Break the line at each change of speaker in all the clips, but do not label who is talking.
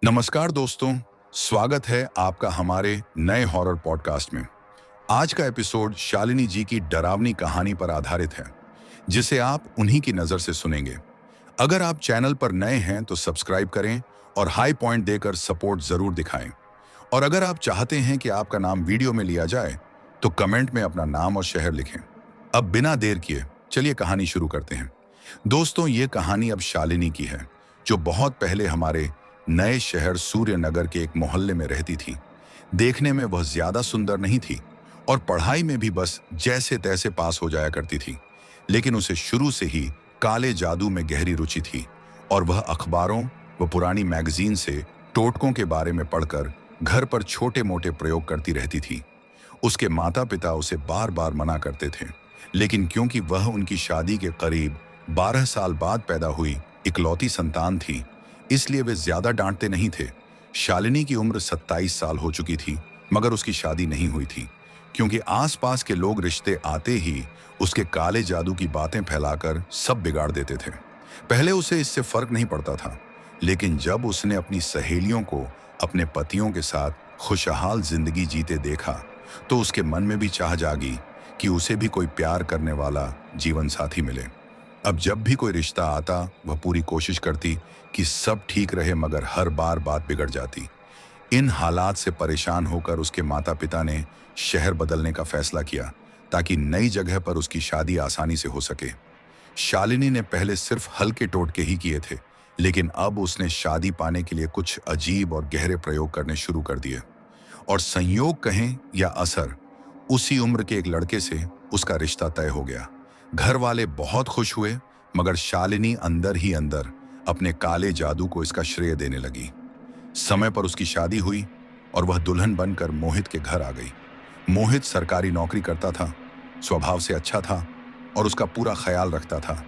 नमस्कार दोस्तों, स्वागत है आपका हमारे नए हॉरर पॉडकास्ट में। आज का एपिसोड शालिनी जी की डरावनी कहानी पर आधारित है, जिसे आप उन्हीं की नज़र से सुनेंगे। अगर आप चैनल पर नए हैं तो सब्सक्राइब करें और हाई पॉइंट देकर सपोर्ट ज़रूर दिखाएं। और अगर आप चाहते हैं कि आपका नाम वीडियो में लिया जाए, तो कमेंट में अपना नाम और शहर लिखें। अब बिना देर किए चलिए कहानी शुरू करते हैं। दोस्तों, ये कहानी अब शालिनी की है, जो बहुत पहले हमारे नए शहर सूर्यनगर के एक मोहल्ले में रहती थी। देखने में वह ज्यादा सुंदर नहीं थी और पढ़ाई में भी बस जैसे तैसे पास हो जाया करती थी, लेकिन उसे शुरू से ही काले जादू में गहरी रुचि थी और वह अखबारों व पुरानी मैगजीन से टोटकों के बारे में पढ़कर घर पर छोटे मोटे प्रयोग करती रहती थी। उसके माता पिता उसे बार बार मना करते थे, लेकिन क्योंकि वह उनकी शादी के करीब 12 साल बाद पैदा हुई इकलौती संतान थी, इसलिए वे ज्यादा डांटते नहीं थे। शालिनी की उम्र 27 साल हो चुकी थी, मगर उसकी शादी नहीं हुई थी, क्योंकि आसपास के लोग रिश्ते आते ही उसके काले जादू की बातें फैलाकर सब बिगाड़ देते थे। पहले उसे इससे फर्क नहीं पड़ता था, लेकिन जब उसने अपनी सहेलियों को अपने पतियों के साथ खुशहाल जिंदगी जीते देखा, तो उसके मन में भी चाह जागी कि उसे भी कोई प्यार करने वाला जीवन साथी मिले। अब जब भी कोई रिश्ता आता, वह पूरी कोशिश करती कि सब ठीक रहे, मगर हर बार बात बिगड़ जाती। इन हालात से परेशान होकर उसके माता पिता ने शहर बदलने का फैसला किया, ताकि नई जगह पर उसकी शादी आसानी से हो सके। शालिनी ने पहले सिर्फ हल्के टोटके ही किए थे, लेकिन अब उसने शादी पाने के लिए कुछ अजीब और गहरे प्रयोग करने शुरू कर दिए। और संयोग कहें या असर, उसी उम्र के एक लड़के से उसका रिश्ता तय हो गया। घर वाले बहुत खुश हुए, मगर शालिनी अंदर ही अंदर अपने काले जादू को इसका श्रेय देने लगी। समय पर उसकी शादी हुई और वह दुल्हन बनकर मोहित के घर आ गई। मोहित सरकारी नौकरी करता था, स्वभाव से अच्छा था और उसका पूरा ख्याल रखता था,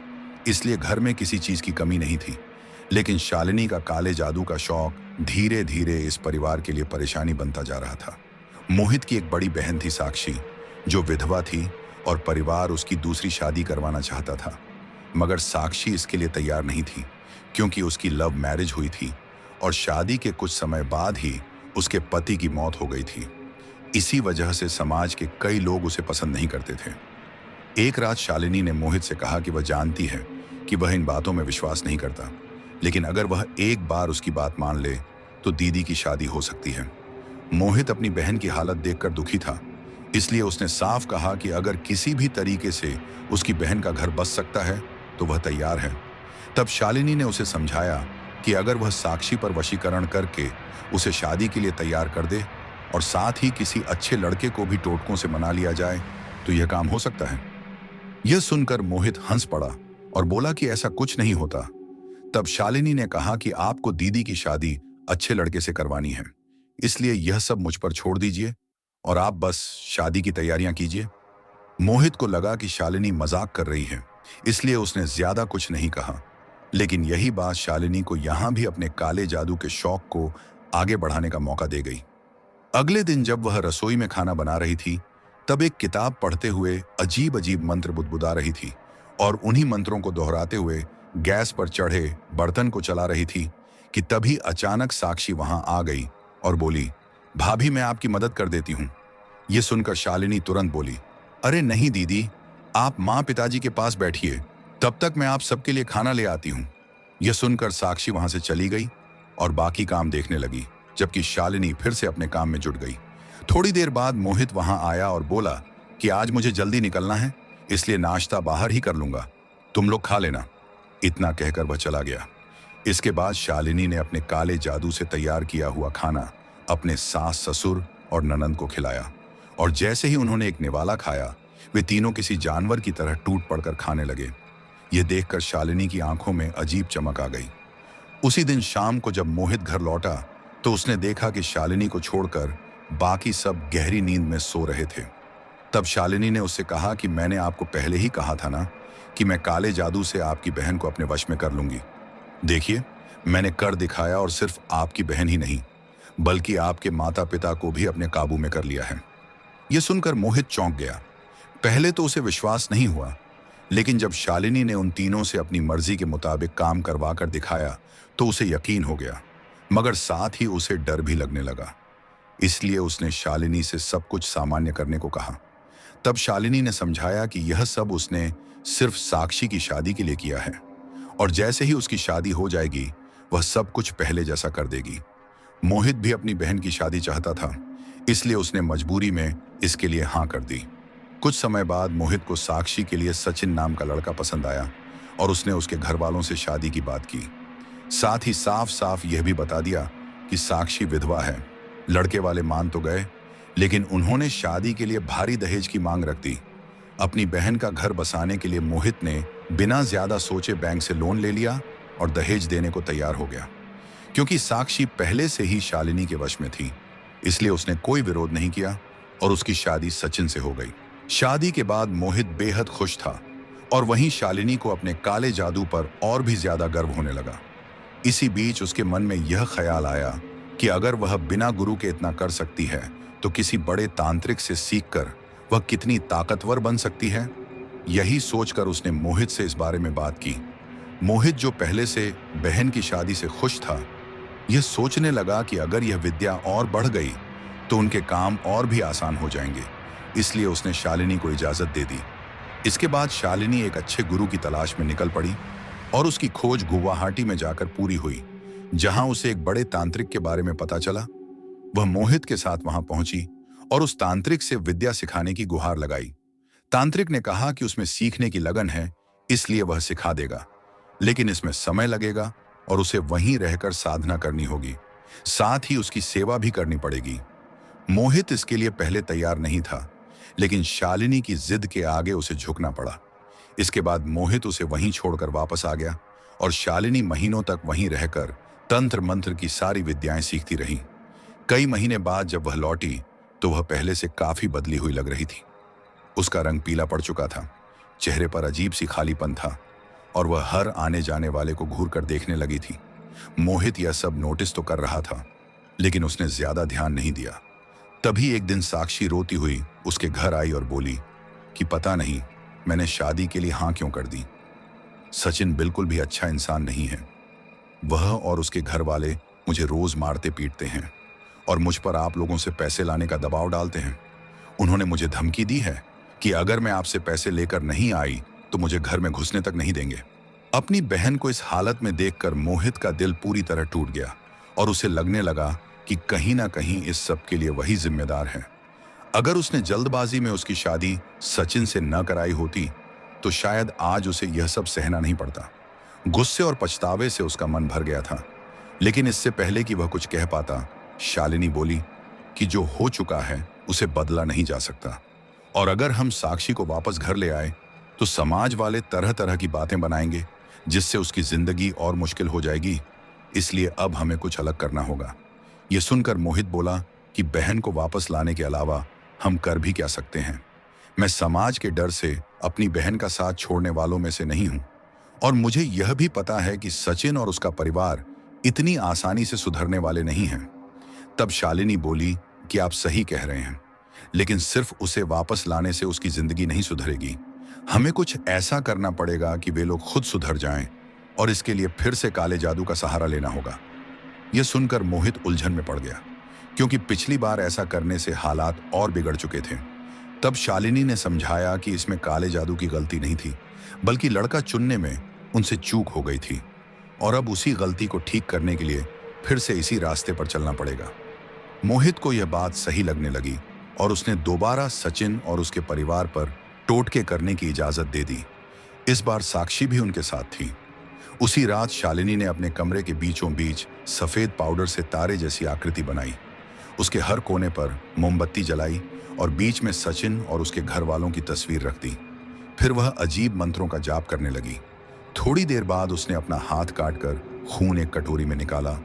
इसलिए घर में किसी चीज की कमी नहीं थी। लेकिन शालिनी का काले जादू का शौक धीरे धीरे इस परिवार के लिए परेशानी बनता जा रहा था। मोहित की एक बड़ी बहन थी साक्षी, जो विधवा थी और परिवार उसकी दूसरी शादी करवाना चाहता था, मगर साक्षी इसके लिए तैयार नहीं थी, क्योंकि उसकी लव मैरिज हुई थी और शादी के कुछ समय बाद ही उसके पति की मौत हो गई थी। इसी वजह से समाज के कई लोग उसे पसंद नहीं करते थे। एक रात शालिनी ने मोहित से कहा कि वह जानती है कि वह इन बातों में विश्वास नहीं करता, लेकिन अगर वह एक बार उसकी बात मान ले तो दीदी की शादी हो सकती है। मोहित अपनी बहन की हालत देखकर दुखी था, इसलिए उसने साफ कहा कि अगर किसी भी तरीके से उसकी बहन का घर बच सकता है तो वह तैयार है। तब शालिनी ने उसे समझाया कि अगर वह साक्षी पर वशीकरण करके उसे शादी के लिए तैयार कर दे और साथ ही किसी अच्छे लड़के को भी टोटकों से मना लिया जाए, तो यह काम हो सकता है। यह सुनकर मोहित हंस पड़ा और बोला कि ऐसा कुछ नहीं होता। तब शालिनी ने कहा कि आपको दीदी की शादी अच्छे लड़के से करवानी है, इसलिए यह सब मुझ पर छोड़ दीजिए और आप बस शादी की तैयारियां कीजिए। मोहित को लगा कि शालिनी मजाक कर रही है, इसलिए उसने ज्यादा कुछ नहीं कहा, लेकिन यही बात शालिनी को यहां भी अपने काले जादू के शौक को आगे बढ़ाने का मौका दे गई। अगले दिन जब वह रसोई में खाना बना रही थी, तब एक किताब पढ़ते हुए अजीब अजीब मंत्र बुदबुदा रही थी और उन्हीं मंत्रों को दोहराते हुए गैस पर चढ़े बर्तन को चला रही थी कि तभी अचानक साक्षी वहां आ गई और बोली, भाभी मैं आपकी मदद कर देती हूँ। ये सुनकर शालिनी तुरंत बोली, अरे नहीं दीदी, आप माँ पिताजी के पास बैठिए, तब तक मैं आप सबके लिए खाना ले आती हूँ। यह सुनकर साक्षी वहां से चली गई और बाकी काम देखने लगी, जबकि शालिनी फिर से अपने काम में जुट गई। थोड़ी देर बाद मोहित वहां आया और बोला कि आज मुझे जल्दी निकलना है, इसलिए नाश्ता बाहर ही कर लूंगा, तुम लोग खा लेना। इतना कहकर वह चला गया। इसके बाद शालिनी ने अपने काले जादू से तैयार किया हुआ खाना अपने सास ससुर और ननंद को खिलाया, और जैसे ही उन्होंने एक निवाला खाया, वे तीनों किसी जानवर की तरह टूट पड़कर खाने लगे। ये देखकर शालिनी की आंखों में अजीब चमक आ गई। उसी दिन शाम को जब मोहित घर लौटा, तो उसने देखा कि शालिनी को छोड़कर बाकी सब गहरी नींद में सो रहे थे। तब शालिनी ने उससे कहा कि मैंने आपको पहले ही कहा था ना कि मैं काले जादू से आपकी बहन को अपने वश में कर लूंगी। देखिए, मैंने कर दिखाया और सिर्फ आपकी बहन ही नहीं, बल्कि आपके माता पिता को भी अपने काबू में कर लिया है। यह सुनकर मोहित चौंक गया। पहले तो उसे विश्वास नहीं हुआ, लेकिन जब शालिनी ने उन तीनों से अपनी मर्जी के मुताबिक काम करवा कर दिखाया, तो उसे यकीन हो गया। मगर साथ ही उसे डर भी लगने लगा। इसलिए उसने शालिनी से सब कुछ सामान्य करने को कहा। तब शालिनी ने समझाया कि यह सब उसने सिर्फ साक्षी की शादी के लिए किया है और जैसे ही उसकी शादी हो जाएगी वह सब कुछ पहले जैसा कर देगी। मोहित भी अपनी बहन की शादी चाहता था, इसलिए उसने मजबूरी में इसके लिए हाँ कर दी। कुछ समय बाद मोहित को साक्षी के लिए सचिन नाम का लड़का पसंद आया और उसने उसके घर वालों से शादी की बात की। साथ ही साफ साफ यह भी बता दिया कि साक्षी विधवा है। लड़के वाले मान तो गए, लेकिन उन्होंने शादी के लिए भारी दहेज की मांग रख दी। अपनी बहन का घर बसाने के लिए मोहित ने बिना ज्यादा सोचे बैंक से लोन ले लिया और दहेज देने को तैयार हो गया। क्योंकि साक्षी पहले से ही शालिनी के वश में थी, इसलिए उसने कोई विरोध नहीं किया और उसकी शादी सचिन से हो गई। शादी के बाद मोहित बेहद खुश था और वहीं शालिनी को अपने काले जादू पर और भी ज्यादा गर्व होने लगा। इसी बीच उसके मन में यह ख्याल आया कि अगर वह बिना गुरु के इतना कर सकती है तो किसी बड़े तांत्रिक से सीखकर वह कितनी ताकतवर बन सकती है। यही सोचकर उसने मोहित से इस बारे में बात की। मोहित, जो पहले से बहन की शादी से खुश था, यह सोचने लगा कि अगर यह विद्या और बढ़ गई तो उनके काम और भी आसान हो जाएंगे। इसलिए उसने शालिनी को इजाजत दे दी। इसके बाद शालिनी एक अच्छे गुरु की तलाश में निकल पड़ी और उसकी खोज गुवाहाटी में जाकर पूरी हुई, जहां उसे एक बड़े तांत्रिक के बारे में पता चला। वह मोहित के साथ वहां पहुंची और उस तांत्रिक से विद्या सिखाने की गुहार लगाई। तांत्रिक ने कहा कि उसमें सीखने की लगन है, इसलिए वह सिखा देगा, लेकिन इसमें समय लगेगा और उसे वहीं रहकर साधना करनी होगी। साथ ही उसकी सेवा भी करनी पड़ेगी। मोहित इसके लिए पहले तैयार नहीं था, लेकिन शालिनी की जिद के आगे उसे झुकना पड़ा। इसके बाद मोहित उसे वहीं छोड़कर वापस आ गया और शालिनी महीनों तक वहीं रहकर तंत्र मंत्र की सारी विद्याएं सीखती रही। कई महीने बाद जब वह लौटी तो वह पहले से काफी बदली हुई लग रही थी। उसका रंग पीला पड़ चुका था, चेहरे पर अजीब सी खालीपन था और वह हर आने जाने वाले को घूर कर देखने लगी थी। मोहित यह सब नोटिस तो कर रहा था, लेकिन उसने ज्यादा ध्यान नहीं दिया। तभी एक दिन साक्षी रोती हुई उसके घर आई और बोली कि पता नहीं मैंने शादी के लिए हाँ क्यों कर दी। सचिन बिल्कुल भी अच्छा इंसान नहीं है। वह और उसके घर वाले मुझे रोज मारते पीटते हैं और मुझ पर आप लोगों से पैसे लाने का दबाव डालते हैं। उन्होंने मुझे धमकी दी है कि अगर मैं आपसे पैसे लेकर नहीं आई तो मुझे घर में घुसने तक नहीं देंगे। अपनी बहन को इस हालत में देखकर मोहित का दिल पूरी तरह टूट गया और उसे लगने लगा कि कहीं ना कहीं इस सब के लिए वही जिम्मेदार है। अगर उसने जल्दबाजी में उसकी शादी सचिन से न कराई होती तो शायद आज उसे यह सब सहना नहीं पड़ता। गुस्से और पछतावे से उसका मन भर गया था, लेकिन इससे पहले कि वह कुछ कह पाता, शालिनी बोली कि जो हो चुका है उसे बदला नहीं जा सकता और अगर हम साक्षी को वापस घर ले आए तो समाज वाले तरह तरह की बातें बनाएंगे, जिससे उसकी जिंदगी और मुश्किल हो जाएगी। इसलिए अब हमें कुछ अलग करना होगा। यह सुनकर मोहित बोला कि बहन को वापस लाने के अलावा हम कर भी क्या सकते हैं। मैं समाज के डर से अपनी बहन का साथ छोड़ने वालों में से नहीं हूं और मुझे यह भी पता है कि सचिन और उसका परिवार इतनी आसानी से सुधरने वाले नहीं हैं। तब शालिनी बोली कि आप सही कह रहे हैं, लेकिन सिर्फ उसे वापस लाने से उसकी जिंदगी नहीं सुधरेगी। हमें कुछ ऐसा करना पड़ेगा कि वे लोग खुद सुधर जाएं और इसके लिए फिर से काले जादू का सहारा लेना होगा। यह सुनकर मोहित उलझन में पड़ गया, क्योंकि पिछली बार ऐसा करने से हालात और बिगड़ चुके थे। तब शालिनी ने समझाया कि इसमें काले जादू की गलती नहीं थी, बल्कि लड़का चुनने में उनसे चूक हो गई थी और अब उसी गलती को ठीक करने के लिए फिर से इसी रास्ते पर चलना पड़ेगा। मोहित को यह बात सही लगने लगी और उसने दोबारा सचिन और उसके परिवार पर टोटके करने की इजाजत दे दी। इस बार साक्षी भी उनके साथ थी। उसी रात शालिनी ने अपने कमरे के बीचों बीच सफेद पाउडर से तारे जैसी आकृति बनाई। उसके हर कोने पर मोमबत्ती जलाई और बीच में सचिन और उसके घर वालों की तस्वीर रख दी। फिर वह अजीब मंत्रों का जाप करने लगी। थोड़ी देर बाद उसने अपना हाथ काटकर खून एक कटोरी में निकाला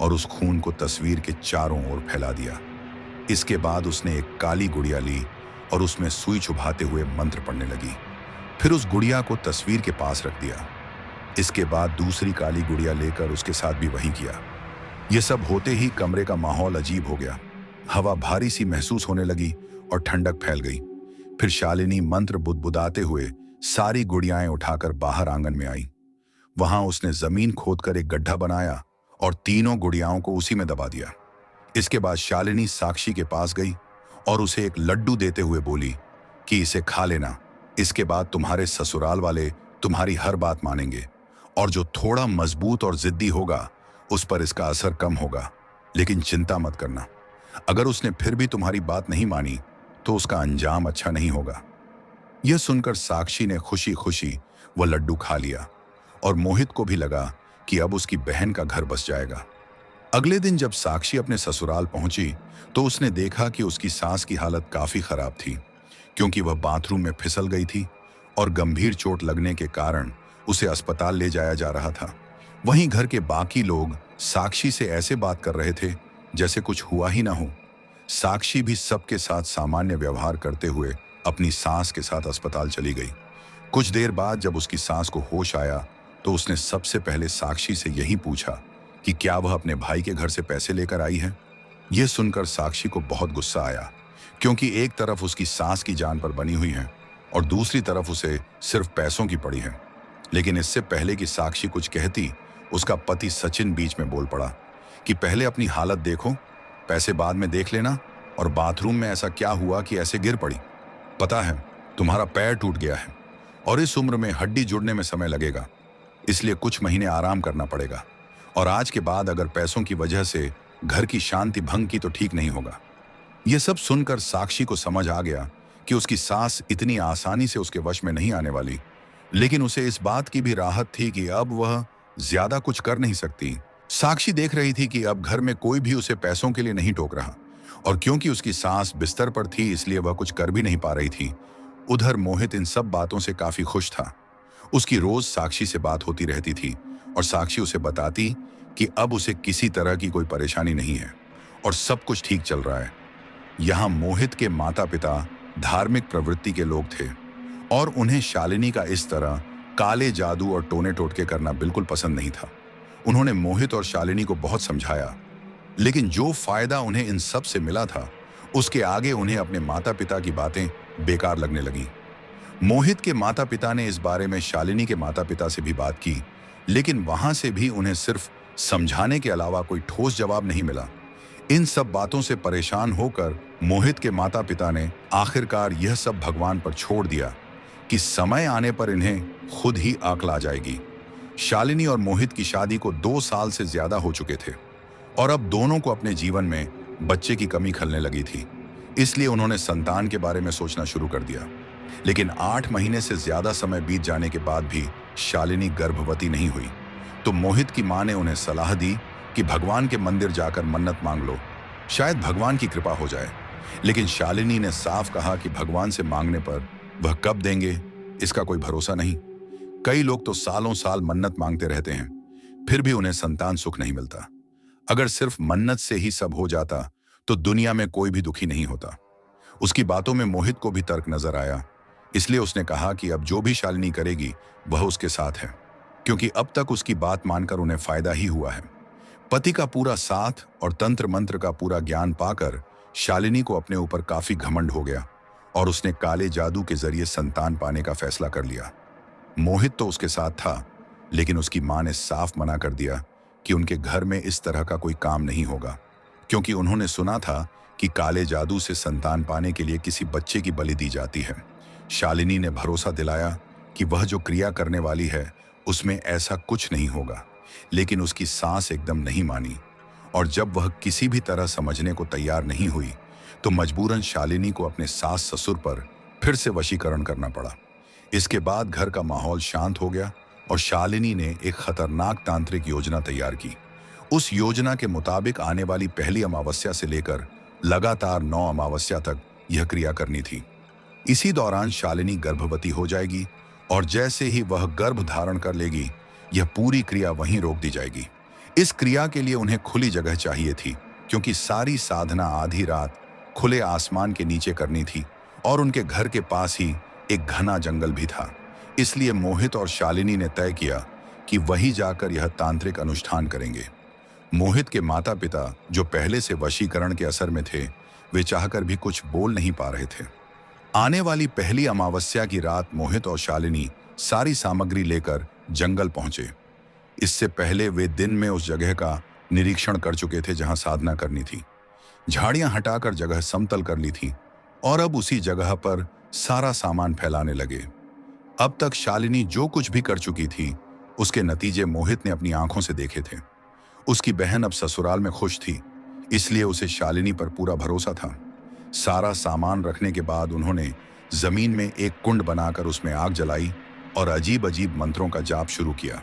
और उस खून को तस्वीर के चारों ओर फैला दिया। इसके बाद उसने एक काली गुड़िया ली और उसमें सुई चुभाते हुए मंत्र पढ़ने लगी। फिर उस गुड़िया को तस्वीर के पास रख दिया। इसके बाद दूसरी काली गुड़िया लेकर उसके साथ भी वही किया। यह सब होते ही कमरे का माहौल अजीब हो गया। हवा भारी सी महसूस होने लगी और ठंडक फैल गई। फिर शालिनी मंत्र बुदबुदाते हुए सारी गुड़ियाएं उठाकर बाहर आंगन में आई। वहां उसने जमीन खोदकर एक गड्ढा बनाया और तीनों गुड़ियाओं को उसी में दबा दिया। इसके बाद शालिनी साक्षी के पास गई और उसे एक लड्डू देते हुए बोली कि इसे खा लेना, इसके बाद तुम्हारे ससुराल वाले तुम्हारी हर बात मानेंगे और जो थोड़ा मजबूत और जिद्दी होगा उस पर इसका असर कम होगा। लेकिन चिंता मत करना, अगर उसने फिर भी तुम्हारी बात नहीं मानी तो उसका अंजाम अच्छा नहीं होगा। यह सुनकर साक्षी ने खुशी खुशी वह लड्डू खा लिया और मोहित को भी लगा कि अब उसकी बहन का घर बस जाएगा। अगले दिन जब साक्षी अपने ससुराल पहुंची तो उसने देखा कि उसकी सास की हालत काफी खराब थी, क्योंकि वह बाथरूम में फिसल गई थी और गंभीर चोट लगने के कारण उसे अस्पताल ले जाया जा रहा था। वहीं घर के बाकी लोग साक्षी से ऐसे बात कर रहे थे जैसे कुछ हुआ ही ना हो। साक्षी भी सबके साथ सामान्य व्यवहार करते हुए अपनी सास के साथ अस्पताल चली गई। कुछ देर बाद जब उसकी सास को होश आया तो उसने सबसे पहले साक्षी से यही पूछा कि क्या वह अपने भाई के घर से पैसे लेकर आई है। यह सुनकर साक्षी को बहुत गुस्सा आया, क्योंकि एक तरफ उसकी सास की जान पर बनी हुई है और दूसरी तरफ उसे सिर्फ पैसों की पड़ी है। लेकिन इससे पहले कि साक्षी कुछ कहती, उसका पति सचिन बीच में बोल पड़ा कि पहले अपनी हालत देखो, पैसे बाद में देख लेना, और बाथरूम में ऐसा क्या हुआ कि ऐसे गिर पड़ी? पता है तुम्हारा पैर टूट गया है और इस उम्र में हड्डी जुड़ने में समय लगेगा, इसलिए कुछ महीने आराम करना पड़ेगा, और आज के बाद अगर पैसों की वजह से घर की शांति भंग की तो ठीक नहीं होगा। यह सब सुनकर साक्षी को समझ आ गया कि उसकी सास इतनी आसानी से उसके वश में नहीं आने वाली, लेकिन उसे इस बात की भी राहत थी कि अब वह ज्यादा कुछ कर नहीं सकती। साक्षी देख रही थी कि अब घर में कोई भी उसे पैसों के लिए नहीं टोक रहा, और क्योंकि उसकी सास बिस्तर पर थी इसलिए वह कुछ कर भी नहीं पा रही थी। उधर मोहित इन सब बातों से काफी खुश था। उसकी रोज साक्षी से बात होती रहती थी और साक्षी उसे बताती कि अब उसे किसी तरह की कोई परेशानी नहीं है और सब कुछ ठीक चल रहा है। यहाँ मोहित के माता पिता धार्मिक प्रवृत्ति के लोग थे और उन्हें शालिनी का इस तरह काले जादू और टोने टोटके करना बिल्कुल पसंद नहीं था। उन्होंने मोहित और शालिनी को बहुत समझाया, लेकिन जो फायदा उन्हें इन सब से मिला था उसके आगे उन्हें अपने माता पिता की बातें बेकार लगने लगी। मोहित के माता पिता ने इस बारे में शालिनी के माता पिता से भी बात की, लेकिन वहां से भी उन्हें सिर्फ समझाने के अलावा कोई ठोस जवाब नहीं मिला। इन सब बातों से परेशान होकर मोहित के माता पिता ने आखिरकार यह सब भगवान पर छोड़ दिया कि समय आने पर इन्हें खुद ही अक्ल आ जाएगी। शालिनी और मोहित की शादी को 2 साल से ज्यादा हो चुके थे और अब दोनों को अपने जीवन में बच्चे की कमी खलने लगी थी, इसलिए उन्होंने संतान के बारे में सोचना शुरू कर दिया। लेकिन 8 महीने से ज्यादा समय बीत जाने के बाद भी शालिनी गर्भवती नहीं हुई, तो मोहित की मां ने उन्हें सलाह दी कि भगवान के मंदिर जाकर मन्नत मांग लो, शायद भगवान की कृपा हो जाए। लेकिन शालिनी ने साफ कहा कि भगवान से मांगने पर वह कब देंगे इसका कोई भरोसा नहीं। कई लोग तो सालों साल मन्नत मांगते रहते हैं, फिर भी उन्हें संतान सुख नहीं मिलता। अगर सिर्फ मन्नत से ही सब हो जाता तो दुनिया में कोई भी दुखी नहीं होता। उसकी बातों में मोहित को भी तर्क नजर आया, इसलिए उसने कहा कि अब जो भी शालिनी करेगी वह उसके साथ है, क्योंकि अब तक उसकी बात मानकर उन्हें फायदा ही हुआ है। पति का पूरा साथ और तंत्र मंत्र का पूरा ज्ञान पाकर शालिनी को अपने ऊपर काफी घमंड हो गया और उसने काले जादू के जरिए संतान पाने का फैसला कर लिया। मोहित तो उसके साथ था, लेकिन उसकी मां ने साफ मना कर दिया कि उनके घर में इस तरह का कोई काम नहीं होगा, क्योंकि उन्होंने सुना था कि काले जादू से संतान पाने के लिए किसी बच्चे की बलि दी जाती है। शालिनी ने भरोसा दिलाया कि वह जो क्रिया करने वाली है उसमें ऐसा कुछ नहीं होगा, लेकिन उसकी सास एकदम नहीं मानी, और जब वह किसी भी तरह समझने को तैयार नहीं हुई तो मजबूरन शालिनी को अपने सास ससुर पर फिर से वशीकरण करना पड़ा। इसके बाद घर का माहौल शांत हो गया और शालिनी ने एक खतरनाक तांत्रिक योजना तैयार की। उस योजना के मुताबिक आने वाली पहली अमावस्या से लेकर लगातार 9 अमावस्या तक यह क्रिया करनी थी। इसी दौरान शालिनी गर्भवती हो जाएगी और जैसे ही वह गर्भ धारण कर लेगी यह पूरी क्रिया वहीं रोक दी जाएगी। इस क्रिया के लिए उन्हें खुली जगह चाहिए थी, क्योंकि सारी साधना आधी रात खुले आसमान के नीचे करनी थी और उनके घर के पास ही एक घना जंगल भी था। इसलिए मोहित और शालिनी ने तय किया कि वहीं जाकर यह तांत्रिक अनुष्ठान करेंगे। मोहित के माता पिता, जो पहले से वशीकरण के असर में थे, वे चाहकर भी कुछ बोल नहीं पा रहे थे। आने वाली पहली अमावस्या की रात मोहित और शालिनी सारी सामग्री लेकर जंगल पहुंचे। इससे पहले वे दिन में उस जगह का निरीक्षण कर चुके थे जहां साधना करनी थी। झाड़ियां हटाकर जगह समतल कर ली थी और अब उसी जगह पर सारा सामान फैलाने लगे। अब तक शालिनी जो कुछ भी कर चुकी थी, उसके नतीजे मोहित ने अपनी आंखों से देखे थे। उसकी बहन अब ससुराल में खुश थी, इसलिए उसे शालिनी पर पूरा भरोसा था। सारा सामान रखने के बाद उन्होंने जमीन में एक कुंड बनाकर उसमें आग जलाई और अजीब अजीब मंत्रों का जाप शुरू किया।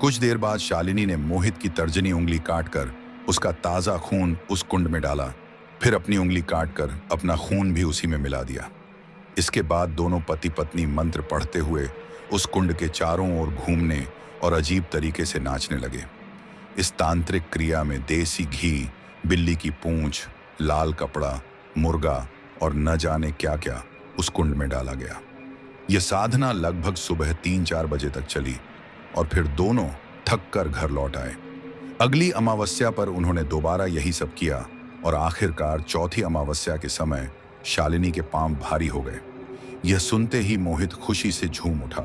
कुछ देर बाद शालिनी ने मोहित की तर्जनी उंगली काटकर उसका ताजा खून उस कुंड में डाला, फिर अपनी उंगली काटकर अपना खून भी उसी में मिला दिया। इसके बाद दोनों पति पत्नी मंत्र पढ़ते हुए उस कुंड के चारों ओर घूमने और अजीब तरीके से नाचने लगे। इस तांत्रिक क्रिया में देसी घी, बिल्ली की पूंछ, लाल कपड़ा, मुर्गा और न जाने क्या क्या उस कुंड में डाला गया। यह साधना लगभग सुबह 3-4 बजे तक चली और फिर दोनों थक कर घर लौट आए। अगली अमावस्या पर उन्होंने दोबारा यही सब किया और आखिरकार चौथी अमावस्या के समय शालिनी के पांव भारी हो गए। यह सुनते ही मोहित खुशी से झूम उठा,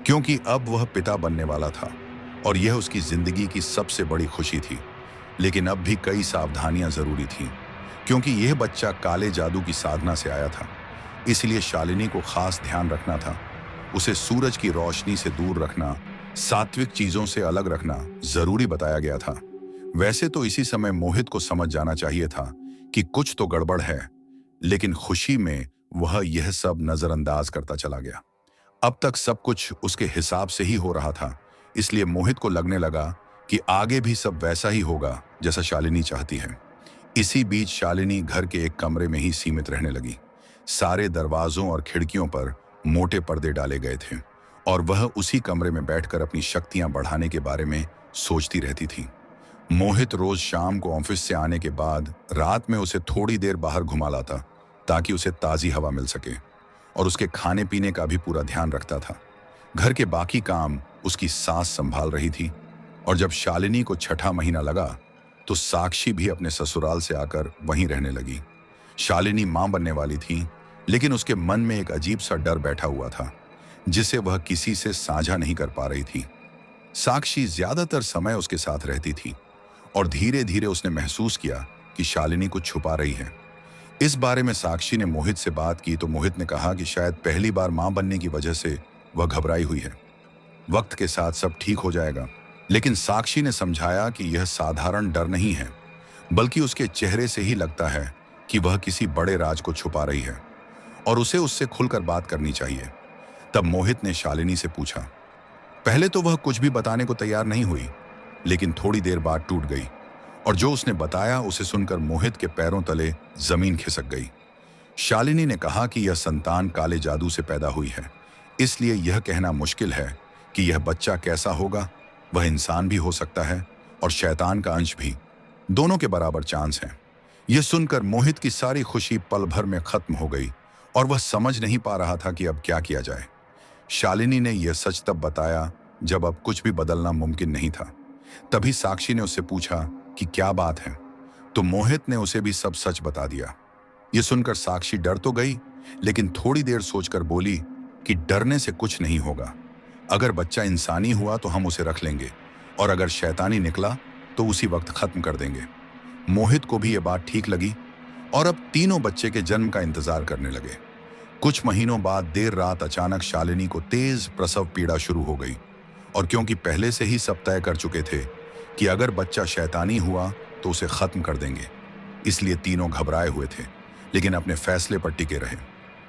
क्योंकि अब वह पिता बनने वाला था और यह उसकी जिंदगी की सबसे बड़ी खुशी थी। लेकिन अब भी कई सावधानियां जरूरी थीं, क्योंकि यह बच्चा काले जादू की साधना से आया था। इसलिए शालिनी को खास ध्यान रखना था। उसे सूरज की रोशनी से दूर रखना, सात्विक चीजों से अलग रखना जरूरी बताया गया था। वैसे तो इसी समय मोहित को समझ जाना चाहिए था कि कुछ तो गड़बड़ है, लेकिन खुशी में वह यह सब नजरअंदाज करता चला गया। अब तक सब कुछ उसके हिसाब से ही हो रहा था, इसलिए मोहित को लगने लगा कि आगे भी सब वैसा ही होगा जैसा शालिनी चाहती है। इसी बीच शालिनी घर के एक कमरे में ही सीमित रहने लगी। सारे दरवाजों और खिड़कियों पर मोटे पर्दे डाले गए थे और वह उसी कमरे में बैठकर अपनी शक्तियां बढ़ाने के बारे में सोचती रहती थी। मोहित रोज शाम को ऑफिस से आने के बाद रात में उसे थोड़ी देर बाहर घुमा लाता, ताकि उसे ताजी हवा मिल सके, और उसके खाने पीने का भी पूरा ध्यान रखता था। घर के बाकी काम उसकी सास संभाल रही थी और जब शालिनी को छठा महीना लगा तो साक्षी भी अपने ससुराल से आकर वहीं रहने लगी। शालिनी मां बनने वाली थी, लेकिन उसके मन में एक अजीब सा डर बैठा हुआ था, जिसे वह किसी से साझा नहीं कर पा रही थी। साक्षी ज्यादातर समय उसके साथ रहती थी और धीरे धीरे उसने महसूस किया कि शालिनी कुछ छुपा रही है। इस बारे में साक्षी ने मोहित से बात की तो मोहित ने कहा कि शायद पहली बार मां बनने की वजह से वह घबराई हुई है। वक्त के साथ सब ठीक हो जाएगा। लेकिन साक्षी ने समझाया कि यह साधारण डर नहीं है, बल्कि उसके चेहरे से ही लगता है कि वह किसी बड़े राज को छुपा रही है और उसे उससे खुलकर बात करनी चाहिए। तब मोहित ने शालिनी से पूछा। पहले तो वह कुछ भी बताने को तैयार नहीं हुई, लेकिन थोड़ी देर बाद टूट गई और जो उसने बताया उसे सुनकर मोहित के पैरों तले जमीन खिसक गई। शालिनी ने कहा कि यह संतान काले जादू से पैदा हुई है, इसलिए यह कहना मुश्किल है कि यह बच्चा कैसा होगा। वह इंसान भी हो सकता है और शैतान का अंश भी, दोनों के बराबर चांस हैं। यह सुनकर मोहित की सारी खुशी पल भर में खत्म हो गई और वह समझ नहीं पा रहा था कि अब क्या किया जाए। शालिनी ने यह सच तब बताया जब अब कुछ भी बदलना मुमकिन नहीं था। तभी साक्षी ने उससे पूछा कि क्या बात है, तो मोहित ने उसे भी सब सच बता दिया। यह सुनकर साक्षी डर तो गई, लेकिन थोड़ी देर सोचकर बोली कि डरने से कुछ नहीं होगा। अगर बच्चा इंसानी हुआ तो हम उसे रख लेंगे और अगर शैतानी निकला तो उसी वक्त खत्म कर देंगे। मोहित को भी यह बात ठीक लगी और अब तीनों बच्चे के जन्म का इंतजार करने लगे। कुछ महीनों बाद देर रात अचानक शालिनी को तेज प्रसव पीड़ा शुरू हो गई और क्योंकि पहले से ही सब तय कर चुके थे कि अगर बच्चा शैतानी हुआ तो उसे खत्म कर देंगे, इसलिए तीनों घबराए हुए थे, लेकिन अपने फैसले पर टिके रहे।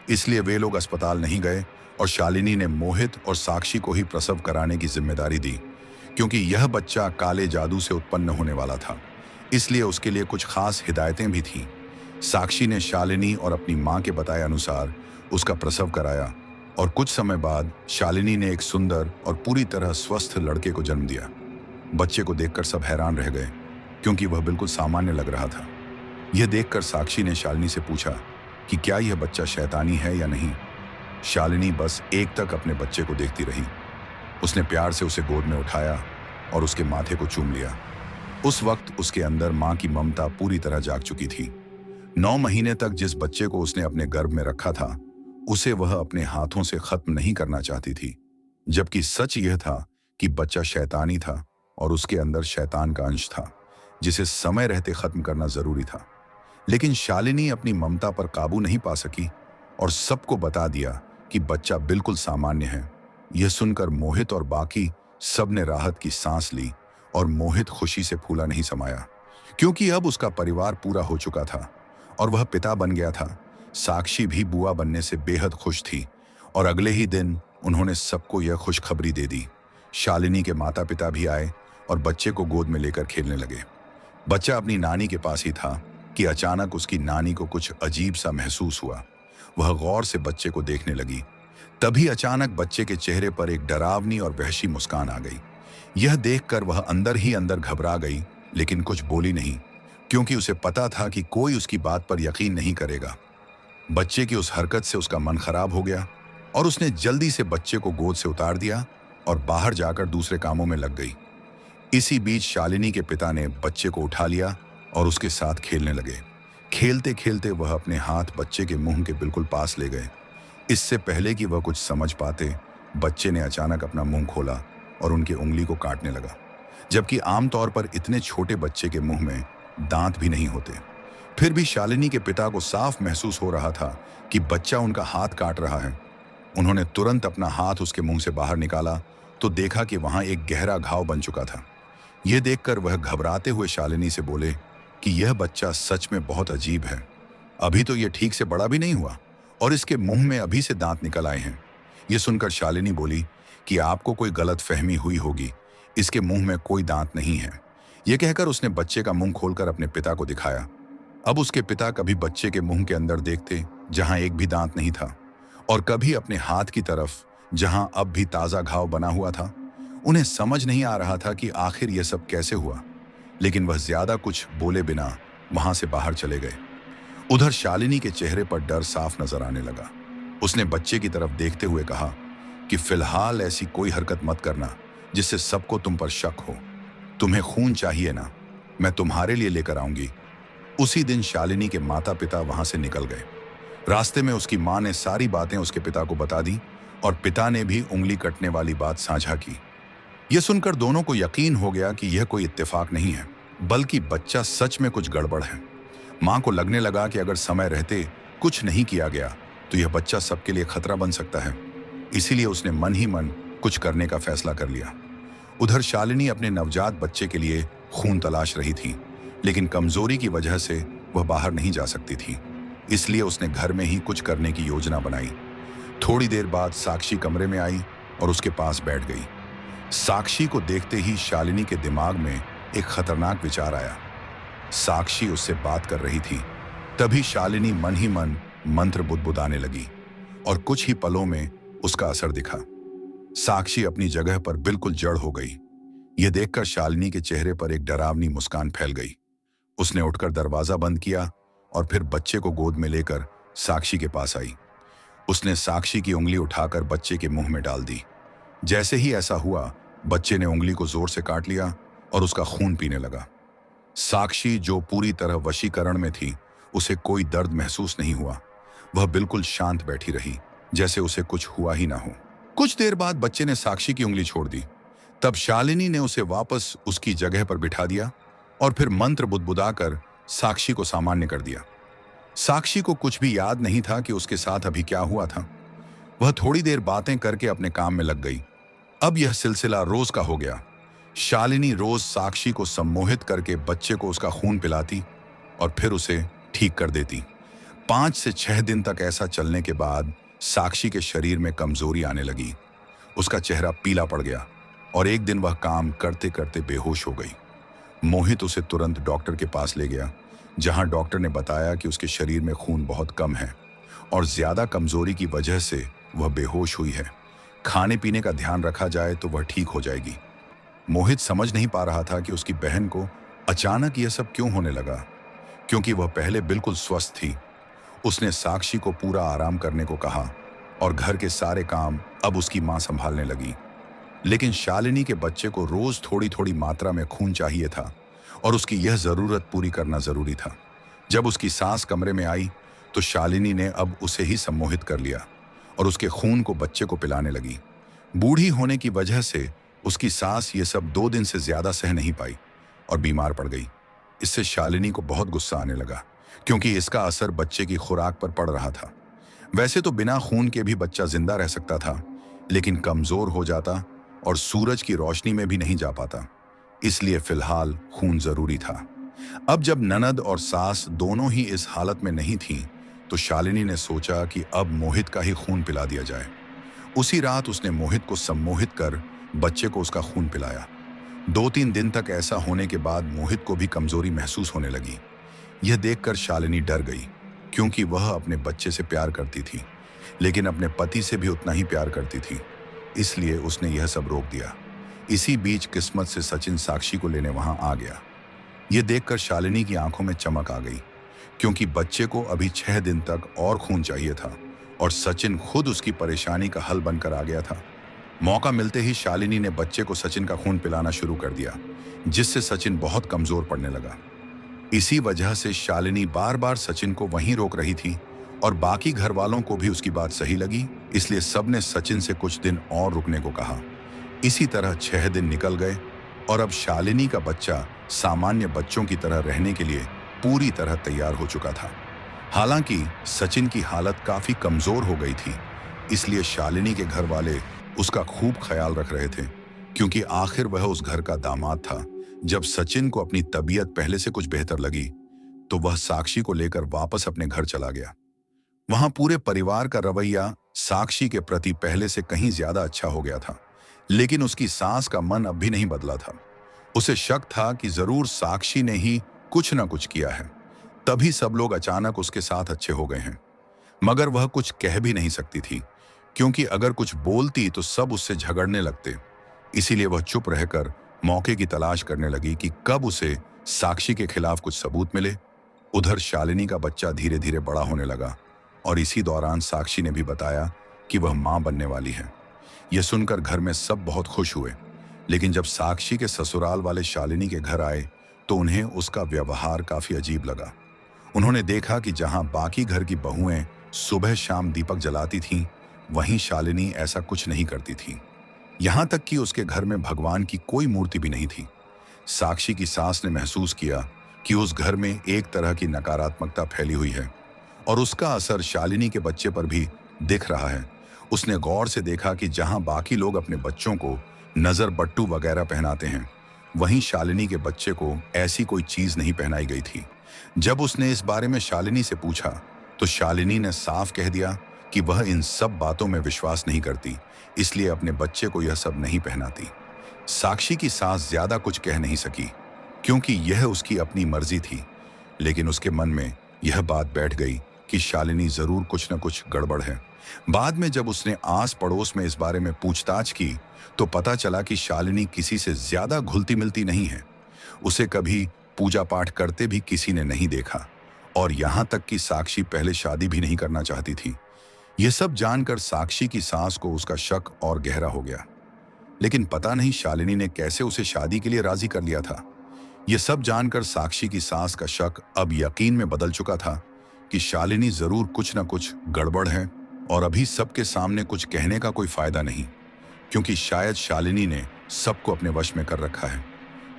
इसलिए वे लोग अस्पताल नहीं गए और शालिनी ने मोहित और साक्षी को ही प्रसव कराने की जिम्मेदारी दी, क्योंकि यह बच्चा काले जादू से उत्पन्न होने वाला था, इसलिए उसके लिए कुछ खास हिदायतें भी थीं। साक्षी ने शालिनी और अपनी मां के बताए अनुसार उसका प्रसव कराया और कुछ समय बाद शालिनी ने एक सुंदर और पूरी तरह स्वस्थ लड़के को जन्म दिया। बच्चे को देखकर सब हैरान रह गए, क्योंकि वह बिल्कुल सामान्य लग रहा था। यह देखकर साक्षी ने शालिनी से पूछा कि क्या यह बच्चा शैतानी है या नहीं। शालिनी बस एक तक अपने बच्चे को देखती रही। उसने प्यार से उसे गोद में उठाया और उसके माथे को चूम लिया। उस वक्त उसके अंदर मां की ममता पूरी तरह जाग चुकी थी। 9 महीने तक जिस बच्चे को उसने अपने गर्भ में रखा था, उसे वह अपने हाथों से खत्म नहीं करना चाहती थी, जबकि सच यह था कि बच्चा शैतानी था और उसके अंदर शैतान का अंश था, जिसे समय रहते खत्म करना जरूरी था। लेकिन शालिनी अपनी ममता पर काबू नहीं पा सकी और सबको बता दिया कि बच्चा बिल्कुल सामान्य है। यह सुनकर मोहित और बाकी सब ने राहत की सांस ली और मोहित खुशी से फूला नहीं समाया, क्योंकि अब उसका परिवार पूरा हो चुका था और वह पिता बन गया था। साक्षी भी बुआ बनने से बेहद खुश थी और अगले ही दिन उन्होंने सबको यह खुशखबरी दे दी। शालिनी के माता पिता भी आए और बच्चे को गोद में लेकर खेलने लगे। बच्चा अपनी नानी के पास ही था कि अचानक उसकी नानी को कुछ अजीब सा महसूस हुआ। वह गौर से बच्चे को देखने लगी। तभी अचानक बच्चे के चेहरे पर एक डरावनी और वहशी मुस्कान आ गई। यह देखकर वह अंदर ही अंदर घबरा गई, लेकिन कुछ बोली नहीं, क्योंकि उसे पता था कि कोई उसकी बात पर यकीन नहीं करेगा। बच्चे की उस हरकत से उसका मन खराब हो गया और उसने जल्दी से बच्चे को गोद से उतार दिया और बाहर जाकर दूसरे कामों में लग गई। इसी बीच शालिनी के पिता ने बच्चे को उठा लिया और उसके साथ खेलने लगे। खेलते खेलते वह अपने हाथ बच्चे के मुंह के बिल्कुल पास ले गए। इससे पहले कि वह कुछ समझ पाते, बच्चे ने अचानक अपना मुंह खोला और उनकी उंगली को काटने लगा, जबकि आमतौर पर इतने छोटे बच्चे के मुंह में दांत भी नहीं होते। फिर भी शालिनी के पिता को साफ महसूस हो रहा था कि बच्चा उनका हाथ काट रहा है। उन्होंने तुरंत अपना हाथ उसके मुंह से बाहर निकाला तो देखा कि वहां एक गहरा घाव बन चुका था। यह देखकर वह घबराते हुए शालिनी से बोले कि यह बच्चा सच में बहुत अजीब है। अभी तो यह ठीक से बड़ा भी नहीं हुआ और इसके मुंह में अभी से दांत निकल आए हैं। यह सुनकर शालिनी बोली कि आपको कोई गलत फहमी हुई होगी, इसके मुंह में कोई दांत नहीं है। यह कहकर उसने बच्चे का मुंह खोलकर अपने पिता को दिखाया। अब उसके पिता कभी बच्चे के मुंह के अंदर देखते, जहां एक भी दांत नहीं था, और कभी अपने हाथ की तरफ, जहां अब भी ताजा घाव बना हुआ था। उन्हें समझ नहीं आ रहा था कि आखिर यह सब कैसे हुआ, लेकिन वह ज्यादा कुछ बोले बिना वहां से बाहर चले गए। उधर शालिनी के चेहरे पर डर साफ नजर आने लगा। उसने बच्चे की तरफ देखते हुए कहा कि फिलहाल ऐसी कोई हरकत मत करना जिससे सबको तुम पर शक हो। तुम्हें खून चाहिए ना, मैं तुम्हारे लिए लेकर आऊंगी। उसी दिन शालिनी के माता पिता वहां से निकल गए। रास्ते में उसकी मां ने सारी बातें उसके पिता को बता दी और पिता ने भी उंगली कटने वाली बात साझा की। यह सुनकर दोनों को यकीन हो गया कि यह कोई इत्तेफाक नहीं है, बल्कि बच्चा सच में कुछ गड़बड़ है। मां को लगने लगा कि अगर समय रहते कुछ नहीं किया गया तो यह बच्चा सबके लिए खतरा बन सकता है। इसीलिए उसने मन ही मन कुछ करने का फैसला कर लिया। उधर शालिनी अपने नवजात बच्चे के लिए खून तलाश रही थी, लेकिन कमजोरी की वजह से वह बाहर नहीं जा सकती थी। इसलिए उसने घर में ही कुछ करने की योजना बनाई। थोड़ी देर बाद साक्षी कमरे में आई और उसके पास बैठ गई। साक्षी को देखते ही शालिनी के दिमाग में एक खतरनाक विचार आया। साक्षी उससे बात कर रही थी। तभी शालिनी मन ही मन मंत्र बुदबुदाने लगी और कुछ ही पलों में उसका असर दिखा। साक्षी अपनी जगह पर बिल्कुल जड़ हो गई। यह देखकर शालिनी के चेहरे पर एक डरावनी मुस्कान फैल गई। उसने उठकर दरवाजा बंद किया और फिर बच्चे को गोद में लेकर साक्षी के पास आई। उसने साक्षी की उंगली उठाकर बच्चे के मुंह में डाल दी। जैसे ही ऐसा हुआ, बच्चे ने उंगली को जोर से काट लिया और उसका खून पीने लगा। साक्षी, जो पूरी तरह वशीकरण में थी, उसे कोई दर्द महसूस नहीं हुआ। वह बिल्कुल शांत बैठी रही, जैसे उसे कुछ हुआ ही ना हो। कुछ देर बाद बच्चे ने साक्षी की उंगली छोड़ दी। तब शालिनी ने उसे वापस उसकी जगह पर बिठा दिया और फिर मंत्र बुदबुदाकर साक्षी को सामान्य कर दिया। साक्षी को कुछ भी याद नहीं था कि उसके साथ अभी क्या हुआ था। वह थोड़ी देर बातें करके अपने काम में लग गई। अब यह सिलसिला रोज का हो गया। शालिनी रोज साक्षी को सम्मोहित करके बच्चे को उसका खून पिलाती और फिर उसे ठीक कर देती। 5 से 6 दिन तक ऐसा चलने के बाद साक्षी के शरीर में कमजोरी आने लगी। उसका चेहरा पीला पड़ गया और एक दिन वह काम करते करते बेहोश हो गई। मोहित उसे तुरंत डॉक्टर के पास ले गया, जहां डॉक्टर ने बताया कि उसके शरीर में खून बहुत कम है और ज्यादा कमजोरी की वजह से वह बेहोश हुई है। खाने पीने का ध्यान रखा जाए तो वह ठीक हो जाएगी। मोहित समझ नहीं पा रहा था कि उसकी बहन को अचानक यह सब क्यों होने लगा, क्योंकि वह पहले बिल्कुल स्वस्थ थी। उसने साक्षी को पूरा आराम करने को कहा और घर के सारे काम अब उसकी मां संभालने लगी। लेकिन शालिनी के बच्चे को रोज थोड़ी थोड़ी मात्रा में खून चाहिए था और उसकी यह जरूरत पूरी करना जरूरी था। जब उसकी सास कमरे में आई तो शालिनी ने अब उसे ही सम्मोहित कर लिया और उसके खून को बच्चे को पिलाने लगी। बूढ़ी होने की वजह से उसकी सास ये सब 2 दिन से ज्यादा सह नहीं पाई और बीमार पड़ गई। इससे शालिनी को बहुत गुस्सा आने लगा, क्योंकि इसका असर बच्चे की खुराक पर पड़ रहा था। वैसे तो बिना खून के भी बच्चा जिंदा रह सकता था, लेकिन कमजोर हो जाता और सूरज की रोशनी में भी नहीं जा पाता। इसलिए फिलहाल खून जरूरी था। अब जब ननद और सास दोनों ही इस हालत में नहीं थीं, तो शालिनी ने सोचा कि अब मोहित का ही खून पिला दिया जाए। उसी रात उसने मोहित को सम्मोहित कर बच्चे को उसका खून पिलाया। 2-3 दिन तक ऐसा होने के बाद मोहित को भी कमजोरी महसूस होने लगी। यह देखकर शालिनी डर गई, क्योंकि वह अपने बच्चे से प्यार करती थी, लेकिन अपने पति से भी उतना ही प्यार करती थी। इसलिए उसने यह सब रोक दिया। इसी बीच किस्मत से सचिन साक्षी को लेने वहां आ गया। यह देखकर शालिनी की आंखों में चमक आ गई, क्योंकि बच्चे को अभी 6 दिन तक और खून चाहिए था और सचिन खुद उसकी परेशानी का हल बनकर आ गया था। मौका मिलते ही शालिनी ने बच्चे को सचिन का खून पिलाना शुरू कर दिया, जिससे सचिन बहुत कमजोर पड़ने लगा। इसी वजह से शालिनी बार बार सचिन को वहीं रोक रही थी और बाकी घर वालों को भी उसकी बात सही लगी, इसलिए सबने सचिन से कुछ दिन और रुकने को कहा। इसी तरह 6 दिन निकल गए और अब शालिनी का बच्चा सामान्य बच्चों की तरह रहने के लिए पूरी तरह तैयार हो चुका था। हालांकि सचिन की हालत काफी कमजोर हो गई थी, इसलिए शालिनी के घर वाले उसका खूब ख्याल रख रहे थे, क्योंकि आखिर वह उस घर का दामाद था। जब सचिन को अपनी तबीयत पहले से कुछ बेहतर लगी, तो वह साक्षी को लेकर वापस अपने घर चला गया। वहां पूरे परिवार का रवैया साक्षी के प्रति पहले से कहीं ज्यादा अच्छा हो गया था, लेकिन उसकी सास का मन अब भी नहीं बदला था। उसे शक था कि जरूर साक्षी ने ही कुछ न कुछ किया है, तभी सब लोग अचानक उसके साथ अच्छे हो गए हैं। मगर वह कुछ कह भी नहीं सकती थी, क्योंकि अगर कुछ बोलती तो सब उससे झगड़ने लगते। इसीलिए वह चुप रहकर मौके की तलाश करने लगी कि कब उसे साक्षी के खिलाफ कुछ सबूत मिले। उधर शालिनी का बच्चा धीरे धीरे बड़ा होने लगा और इसी दौरान साक्षी ने भी बताया कि वह मां बनने वाली है। यह सुनकर घर में सब बहुत खुश हुए, लेकिन जब साक्षी के ससुराल वाले शालिनी के घर आए तो उन्हें उसका व्यवहार काफी अजीब लगा। उन्होंने देखा कि जहां बाकी घर की बहुएं सुबह शाम दीपक जलाती थीं, वहीं शालिनी ऐसा कुछ नहीं करती थी। यहां तक कि उसके घर में भगवान की कोई मूर्ति भी नहीं थी। साक्षी की सास ने महसूस किया कि उस घर में एक तरह की नकारात्मकता फैली हुई है और उसका असर शालिनी के बच्चे पर भी दिख रहा है। उसने गौर से देखा कि जहां बाकी लोग अपने बच्चों को नजर बट्टू वगैरह पहनाते हैं, वहीं शालिनी के बच्चे को ऐसी कोई चीज नहीं पहनाई गई थी। जब उसने इस बारे में शालिनी से पूछा, तो शालिनी ने साफ कह दिया कि वह इन सब बातों में विश्वास नहीं करती, इसलिए अपने बच्चे को यह सब नहीं पहनाती। साक्षी की सास ज्यादा कुछ कह नहीं सकी, क्योंकि यह उसकी अपनी मर्जी थी, लेकिन उसके मन में यह बात बैठ गई कि शालिनी जरूर कुछ न कुछ गड़बड़ है। बाद में जब उसने आस पड़ोस में इस बारे में पूछताछ की, तो पता चला कि शालिनी किसी से ज्यादा घुलती मिलती नहीं है। उसे कभी पूजा पाठ करते भी किसी ने नहीं देखा, और यहां तक कि साक्षी पहले शादी भी नहीं करना चाहती थी। यह सब जानकर साक्षी की सास को उसका शक और गहरा हो गया, लेकिन पता नहीं शालिनी ने कैसे उसे शादी के लिए राजी कर लिया था। यह सब जानकर साक्षी की सास का शक अब यकीन में बदल चुका था कि शालिनी जरूर कुछ न कुछ गड़बड़ है, और अभी सबके सामने कुछ कहने का कोई फायदा नहीं, क्योंकि शायद शालिनी ने सबको अपने वश में कर रखा है,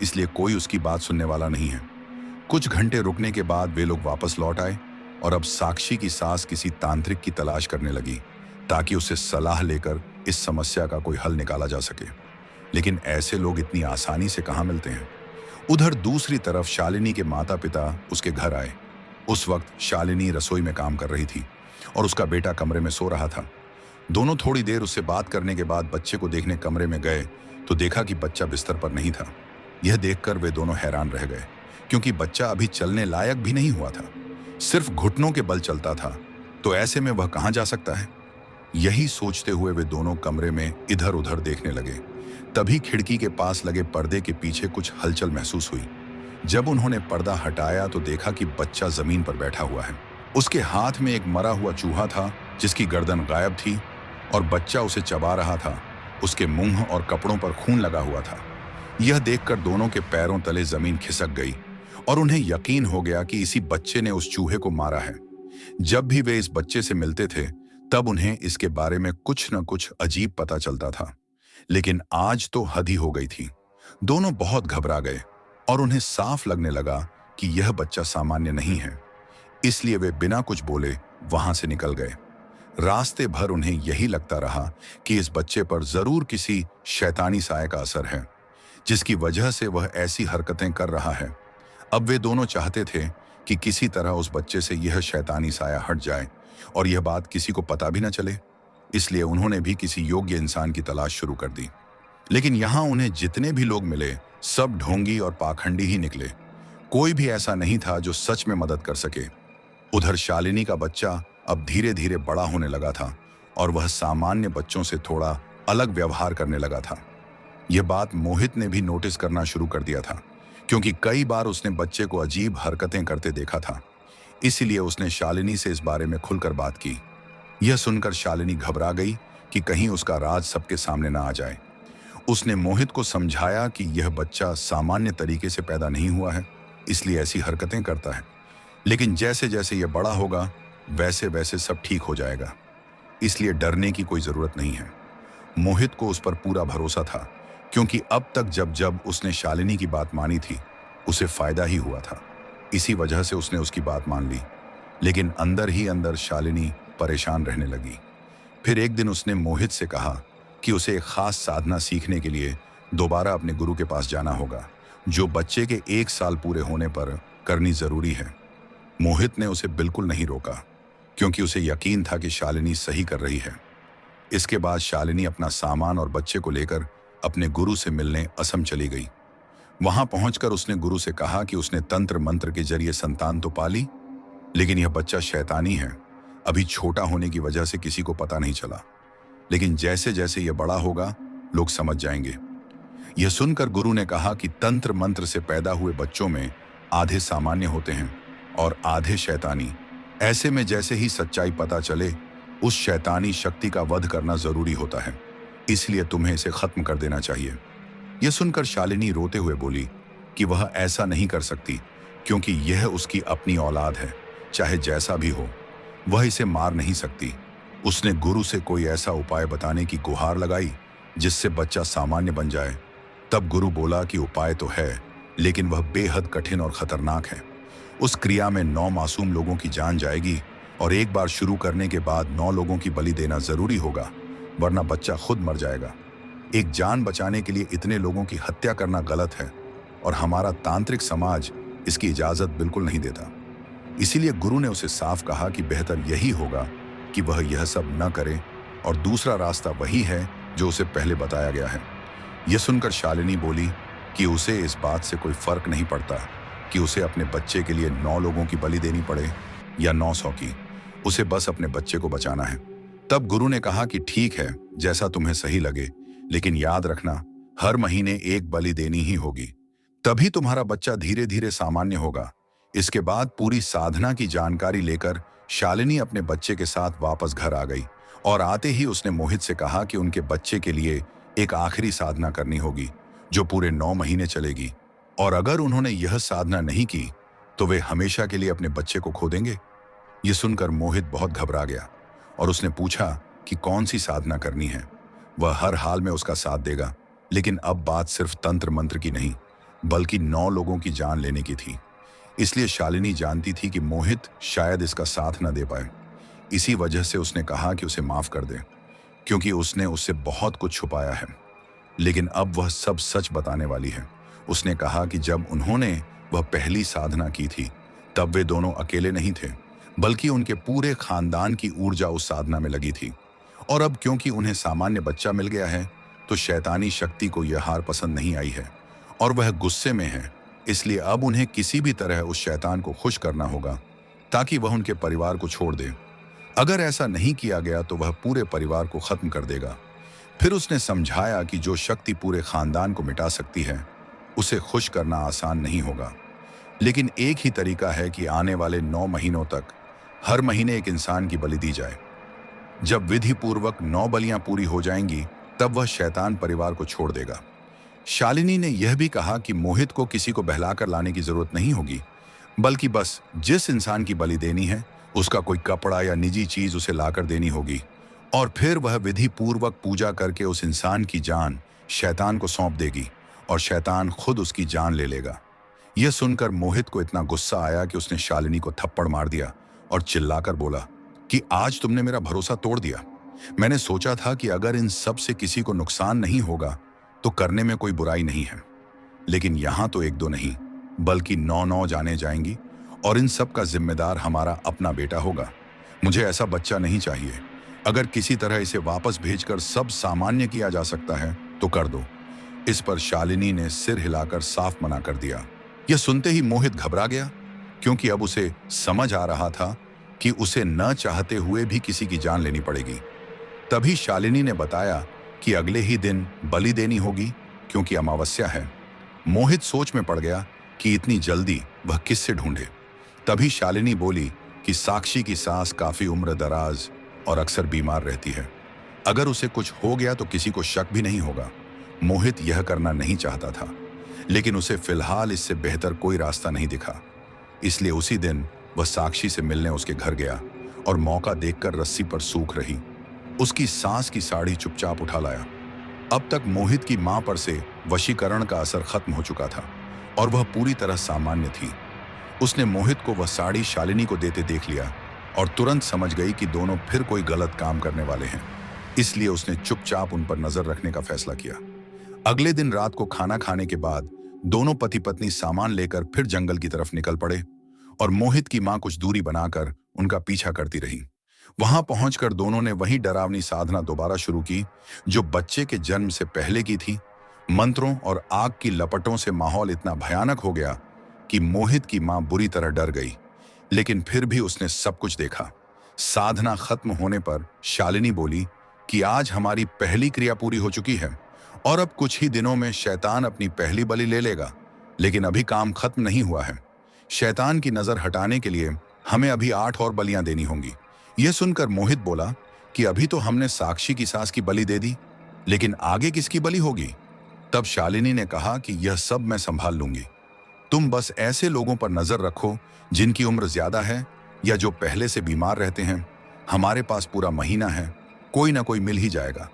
इसलिए कोई उसकी बात सुनने वाला नहीं है। कुछ घंटे रुकने के बाद वे लोग वापस लौट आए और अब साक्षी की सास किसी तांत्रिक की तलाश करने लगी, ताकि उससे सलाह लेकर इस समस्या का कोई हल निकाला जा सके। लेकिन ऐसे लोग इतनी आसानी से कहाँ मिलते हैं। उधर दूसरी तरफ शालिनी के माता पिता उसके घर आए। उस वक्त शालिनी रसोई में काम कर रही थी और उसका बेटा कमरे में सो रहा था। दोनों थोड़ी देर उससे बात करने के बाद बच्चे को देखने कमरे में गए तो देखा कि बच्चा बिस्तर पर नहीं था। यह देखकर वे दोनों हैरान रह गए, क्योंकि बच्चा अभी चलने लायक भी नहीं हुआ था, सिर्फ घुटनों के बल चलता था, तो ऐसे में वह कहां जा सकता है। यही सोचते हुए वे दोनों कमरे में इधर उधर देखने लगे। तभी खिड़की के पास लगे पर्दे के पीछे कुछ हलचल महसूस हुई। जब उन्होंने पर्दा हटाया तो देखा कि बच्चा जमीन पर बैठा हुआ है। उसके हाथ में एक मरा हुआ चूहा था, जिसकी गर्दन गायब थी, और बच्चा उसे चबा रहा था। उसके मुंह और कपड़ों पर खून लगा हुआ था। यह देखकर दोनों के पैरों तले जमीन खिसक गई और उन्हें यकीन हो गया कि इसी बच्चे ने उस चूहे को मारा है। जब भी वे इस बच्चे से मिलते थे, तब उन्हें इसके बारे में कुछ न कुछ अजीब पता चलता था। लेकिन आज तो हद ही हो गई थी। दोनों बहुत घबरा गए और उन्हें साफ लगने लगा कि यह बच्चा सामान्य नहीं है। इसलिए वे बिना कुछ बोले वहां से निकल गए। रास्ते भर उन्हें यही लगता रहा कि इस बच्चे पर जरूर किसी शैतानी साय का असर है, जिसकी वजह से वह ऐसी हरकतें कर रहा है। अब वे दोनों चाहते थे कि किसी तरह उस बच्चे से यह शैतानी साया हट जाए और यह बात किसी को पता भी न चले। इसलिए उन्होंने भी किसी योग्य इंसान की तलाश शुरू कर दी। लेकिन यहां उन्हें जितने भी लोग मिले, सब ढोंगी और पाखंडी ही निकले। कोई भी ऐसा नहीं था जो सच में मदद कर सके। उधर शालिनी का बच्चा अब धीरे धीरे बड़ा होने लगा था और वह सामान्य बच्चों से थोड़ा अलग व्यवहार करने लगा था। यह बात मोहित ने भी नोटिस करना शुरू कर दिया था, क्योंकि कई बार उसने बच्चे को अजीब हरकतें करते देखा था। इसीलिए उसने शालिनी से इस बारे में खुलकर बात की। यह सुनकर शालिनी घबरा गई कि कहीं उसका राज सबके सामने ना आ जाए। उसने मोहित को समझाया कि यह बच्चा सामान्य तरीके से पैदा नहीं हुआ है, इसलिए ऐसी हरकतें करता है। लेकिन जैसे जैसे यह बड़ा होगा वैसे वैसे सब ठीक हो जाएगा, इसलिए डरने की कोई जरूरत नहीं है। मोहित को उस पर पूरा भरोसा था, क्योंकि अब तक जब जब उसने शालिनी की बात मानी थी उसे फायदा ही हुआ था। इसी वजह से उसने उसकी बात मान ली। लेकिन अंदर ही अंदर शालिनी परेशान रहने लगी। फिर एक दिन उसने मोहित से कहा कि उसे एक खास साधना सीखने के लिए दोबारा अपने गुरु के पास जाना होगा, जो बच्चे के 1 साल पूरे होने पर करनी जरूरी है। मोहित ने उसे बिल्कुल नहीं रोका, क्योंकि उसे यकीन था कि शालिनी सही कर रही है। इसके बाद शालिनी अपना सामान और बच्चे को लेकर अपने गुरु से मिलने असम चली गई। वहां पहुंचकर उसने गुरु से कहा कि उसने तंत्र मंत्र के जरिए संतान तो पाली, लेकिन यह बच्चा शैतानी है। अभी छोटा होने की वजह से किसी को पता नहीं चला, लेकिन जैसे जैसे यह बड़ा होगा लोग समझ जाएंगे। यह सुनकर गुरु ने कहा कि तंत्र मंत्र से पैदा हुए बच्चों में आधे सामान्य होते हैं और आधे शैतानी। ऐसे में जैसे ही सच्चाई पता चले, उस शैतानी शक्ति का वध करना जरूरी होता है, इसलिए तुम्हें इसे खत्म कर देना चाहिए। यह सुनकर शालिनी रोते हुए बोली कि वह ऐसा नहीं कर सकती, क्योंकि यह उसकी अपनी औलाद है। चाहे जैसा भी हो, वह इसे मार नहीं सकती। उसने गुरु से कोई ऐसा उपाय बताने की गुहार लगाई जिससे बच्चा सामान्य बन जाए। तब गुरु बोला कि उपाय तो है, लेकिन वह बेहद कठिन और खतरनाक है। उस क्रिया में 9 मासूम लोगों की जान जाएगी और एक बार शुरू करने के बाद 9 लोगों की बलि देना जरूरी होगा, वरना बच्चा खुद मर जाएगा। एक जान बचाने के लिए इतने लोगों की हत्या करना गलत है और हमारा तांत्रिक समाज इसकी इजाजत बिल्कुल नहीं देता। इसीलिए गुरु ने उसे साफ कहा कि बेहतर यही होगा कि वह यह सब न करे, और दूसरा रास्ता वही है जो उसे पहले बताया गया है। यह सुनकर शालिनी बोली कि उसे इस बात से कोई फर्क नहीं पड़ता कि उसे अपने बच्चे के लिए 9 लोगों की बलि देनी पड़े या 900 की। उसे बस अपने बच्चे को बचाना है। तब गुरु ने कहा कि ठीक है, जैसा तुम्हें सही लगे, लेकिन याद रखना हर महीने एक बलि देनी ही होगी, तभी तुम्हारा बच्चा धीरे धीरे सामान्य होगा। इसके बाद पूरी साधना की जानकारी लेकर शालिनी अपने बच्चे के साथ वापस घर आ गई और आते ही उसने मोहित से कहा कि उनके बच्चे के लिए एक आखिरी साधना करनी होगी जो पूरे 9 महीने चलेगी, और अगर उन्होंने यह साधना नहीं की तो वे हमेशा के लिए अपने बच्चे को खो देंगे। यह सुनकर मोहित बहुत घबरा गया और उसने पूछा कि कौन सी साधना करनी है। वह हर हाल में उसका साथ देगा, लेकिन अब बात सिर्फ तंत्र मंत्र की नहीं बल्कि 9 लोगों की जान लेने की थी। इसलिए शालिनी जानती थी कि मोहित शायद इसका साथ न दे पाए। इसी वजह से उसने कहा कि उसे माफ कर दे, क्योंकि उसने उससे बहुत कुछ छुपाया है। लेकिन अब वह सब सच बताने वाली है। उसने कहा कि जब उन्होंने वह पहली साधना की थी तब वे दोनों अकेले नहीं थे, बल्कि उनके पूरे खानदान की ऊर्जा उस साधना में लगी थी। और अब क्योंकि उन्हें सामान्य बच्चा मिल गया है तो शैतानी शक्ति को यह हार पसंद नहीं आई है और वह गुस्से में है। इसलिए अब उन्हें किसी भी तरह उस शैतान को खुश करना होगा ताकि वह उनके परिवार को छोड़ दे। अगर ऐसा नहीं किया गया तो वह पूरे परिवार को खत्म कर देगा। फिर उसने समझाया कि जो शक्ति पूरे खानदान को मिटा सकती है उसे खुश करना आसान नहीं होगा, लेकिन एक ही तरीका है कि आने वाले 9 महीनों तक हर महीने एक इंसान की बलि दी जाए। जब विधि पूर्वक 9 बलियां पूरी हो जाएंगी तब वह शैतान परिवार को छोड़ देगा। शालिनी ने यह भी कहा कि मोहित को किसी को बहलाकर लाने की जरूरत नहीं होगी, बल्कि बस जिस इंसान की बलि देनी है उसका कोई कपड़ा या निजी चीज उसे लाकर देनी होगी और फिर वह विधि पूर्वक पूजा करके उस इंसान की जान शैतान को सौंप देगी और शैतान खुद उसकी जान ले लेगा। यह सुनकर मोहित को इतना गुस्सा आया कि उसने शालिनी को थप्पड़ मार दिया और चिल्लाकर बोला कि आज तुमने मेरा भरोसा तोड़ दिया। मैंने सोचा था कि अगर इन सब से किसी को नुकसान नहीं होगा तो करने में कोई बुराई नहीं है, लेकिन यहां तो एक दो नहीं बल्कि 9-9 जाने जाएंगी और इन सब का जिम्मेदार हमारा अपना बेटा होगा। मुझे ऐसा बच्चा नहीं चाहिए। अगर किसी तरह इसे वापस भेजकर सब सामान्य किया जा सकता है तो कर दो। इस पर शालिनी ने सिर हिलाकर साफ मना कर दिया। यह सुनते ही मोहित घबरा गया, क्योंकि अब उसे समझ आ रहा था कि उसे न चाहते हुए भी किसी की जान लेनी पड़ेगी। तभी शालिनी ने बताया कि अगले ही दिन बलि देनी होगी, क्योंकि अमावस्या है। मोहित सोच में पड़ गया कि इतनी जल्दी वह किससे ढूंढे। तभी शालिनी बोली कि साक्षी की सास काफी उम्र दराज और अक्सर बीमार रहती है। अगर उसे कुछ हो गया तो किसी को शक भी नहीं होगा। मोहित यह करना नहीं चाहता था, लेकिन उसे फिलहाल इससे बेहतर कोई रास्ता नहीं दिखा। इसलिए उसी दिन वह साक्षी से मिलने उसके घर गया और मौका देखकर रस्सी पर सूख रही उसकी सास की साड़ी चुपचाप उठा लाया। अब तक मोहित की मां पर से वशीकरण का असर खत्म हो चुका था और वह पूरी तरह सामान्य थी। उसने मोहित को वह साड़ी शालिनी को देते देख लिया और तुरंत समझ गई कि दोनों फिर कोई गलत काम करने वाले हैं। इसलिए उसने चुपचाप उन पर नजर रखने का फैसला किया। अगले दिन रात को खाना खाने के बाद दोनों पति पत्नी सामान लेकर फिर जंगल की तरफ निकल पड़े और मोहित की मां कुछ दूरी बनाकर उनका पीछा करती रही। वहां पहुंचकर दोनों ने वही डरावनी साधना दोबारा शुरू की जो बच्चे के जन्म से पहले की थी। मंत्रों और आग की लपटों से माहौल इतना भयानक हो गया कि मोहित की मां बुरी तरह डर गई, लेकिन फिर भी उसने सब कुछ देखा। साधना खत्म होने पर शालिनी बोली कि आज हमारी पहली क्रिया पूरी हो चुकी है और अब कुछ ही दिनों में शैतान अपनी पहली बलि ले लेगा, लेकिन अभी काम खत्म नहीं हुआ है। शैतान की नजर हटाने के लिए हमें अभी 8 और बलियां देनी होंगी। यह सुनकर मोहित बोला कि अभी तो हमने साक्षी की सास की बलि दे दी, लेकिन आगे किसकी बलि होगी? तब शालिनी ने कहा कि यह सब मैं संभाल लूंगी। तुम बस ऐसे लोगों पर नजर रखो जिनकी उम्र ज्यादा है या जो पहले से बीमार रहते हैं। हमारे पास पूरा महीना है, कोई ना कोई मिल ही जाएगा।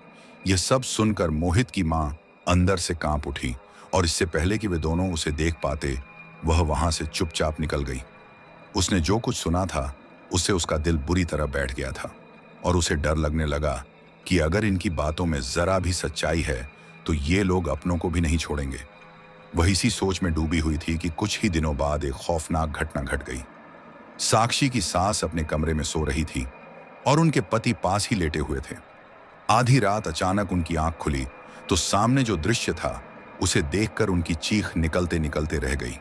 यह सब सुनकर मोहित की मां अंदर से कांप उठी और इससे पहले कि वे दोनों उसे देख पाते वह वहां से चुपचाप निकल गई। उसने जो कुछ सुना था उससे उसका दिल बुरी तरह बैठ गया था और उसे डर लगने लगा कि अगर इनकी बातों में जरा भी सच्चाई है तो ये लोग अपनों को भी नहीं छोड़ेंगे। वह इसी सोच में डूबी हुई थी कि कुछ ही दिनों बाद एक खौफनाक घटना घट गई। साक्षी की सास अपने कमरे में सो रही थी और उनके पति पास ही लेटे हुए थे। आधी रात अचानक उनकी आंख खुली तो सामने जो दृश्य था उसे देखकर उनकी चीख निकलते निकलते रह गई।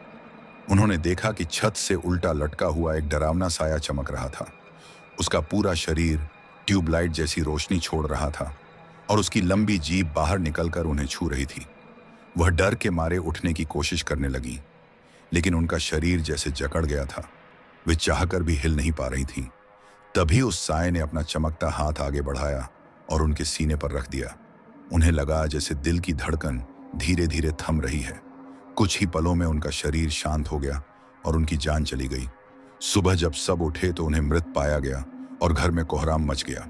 उन्होंने देखा कि छत से उल्टा लटका हुआ एक डरावना साया चमक रहा था। उसका पूरा शरीर ट्यूबलाइट जैसी रोशनी छोड़ रहा था और उसकी लंबी जीभ बाहर निकलकर उन्हें छू रही थी। वह डर के मारे उठने की कोशिश करने लगी, लेकिन उनका शरीर जैसे जकड़ गया था। वे चाहकर भी हिल नहीं पा रही थीं। तभी उस साये ने अपना चमकता हाथ आगे बढ़ाया और उनके सीने पर रख दिया। उन्हें लगा जैसे दिल की धड़कन धीरे धीरे थम रही है। कुछ ही पलों में उनका शरीर शांत हो गया और उनकी जान चली गई। सुबह जब सब उठे तो उन्हें मृत पाया गया और घर में कोहराम मच गया।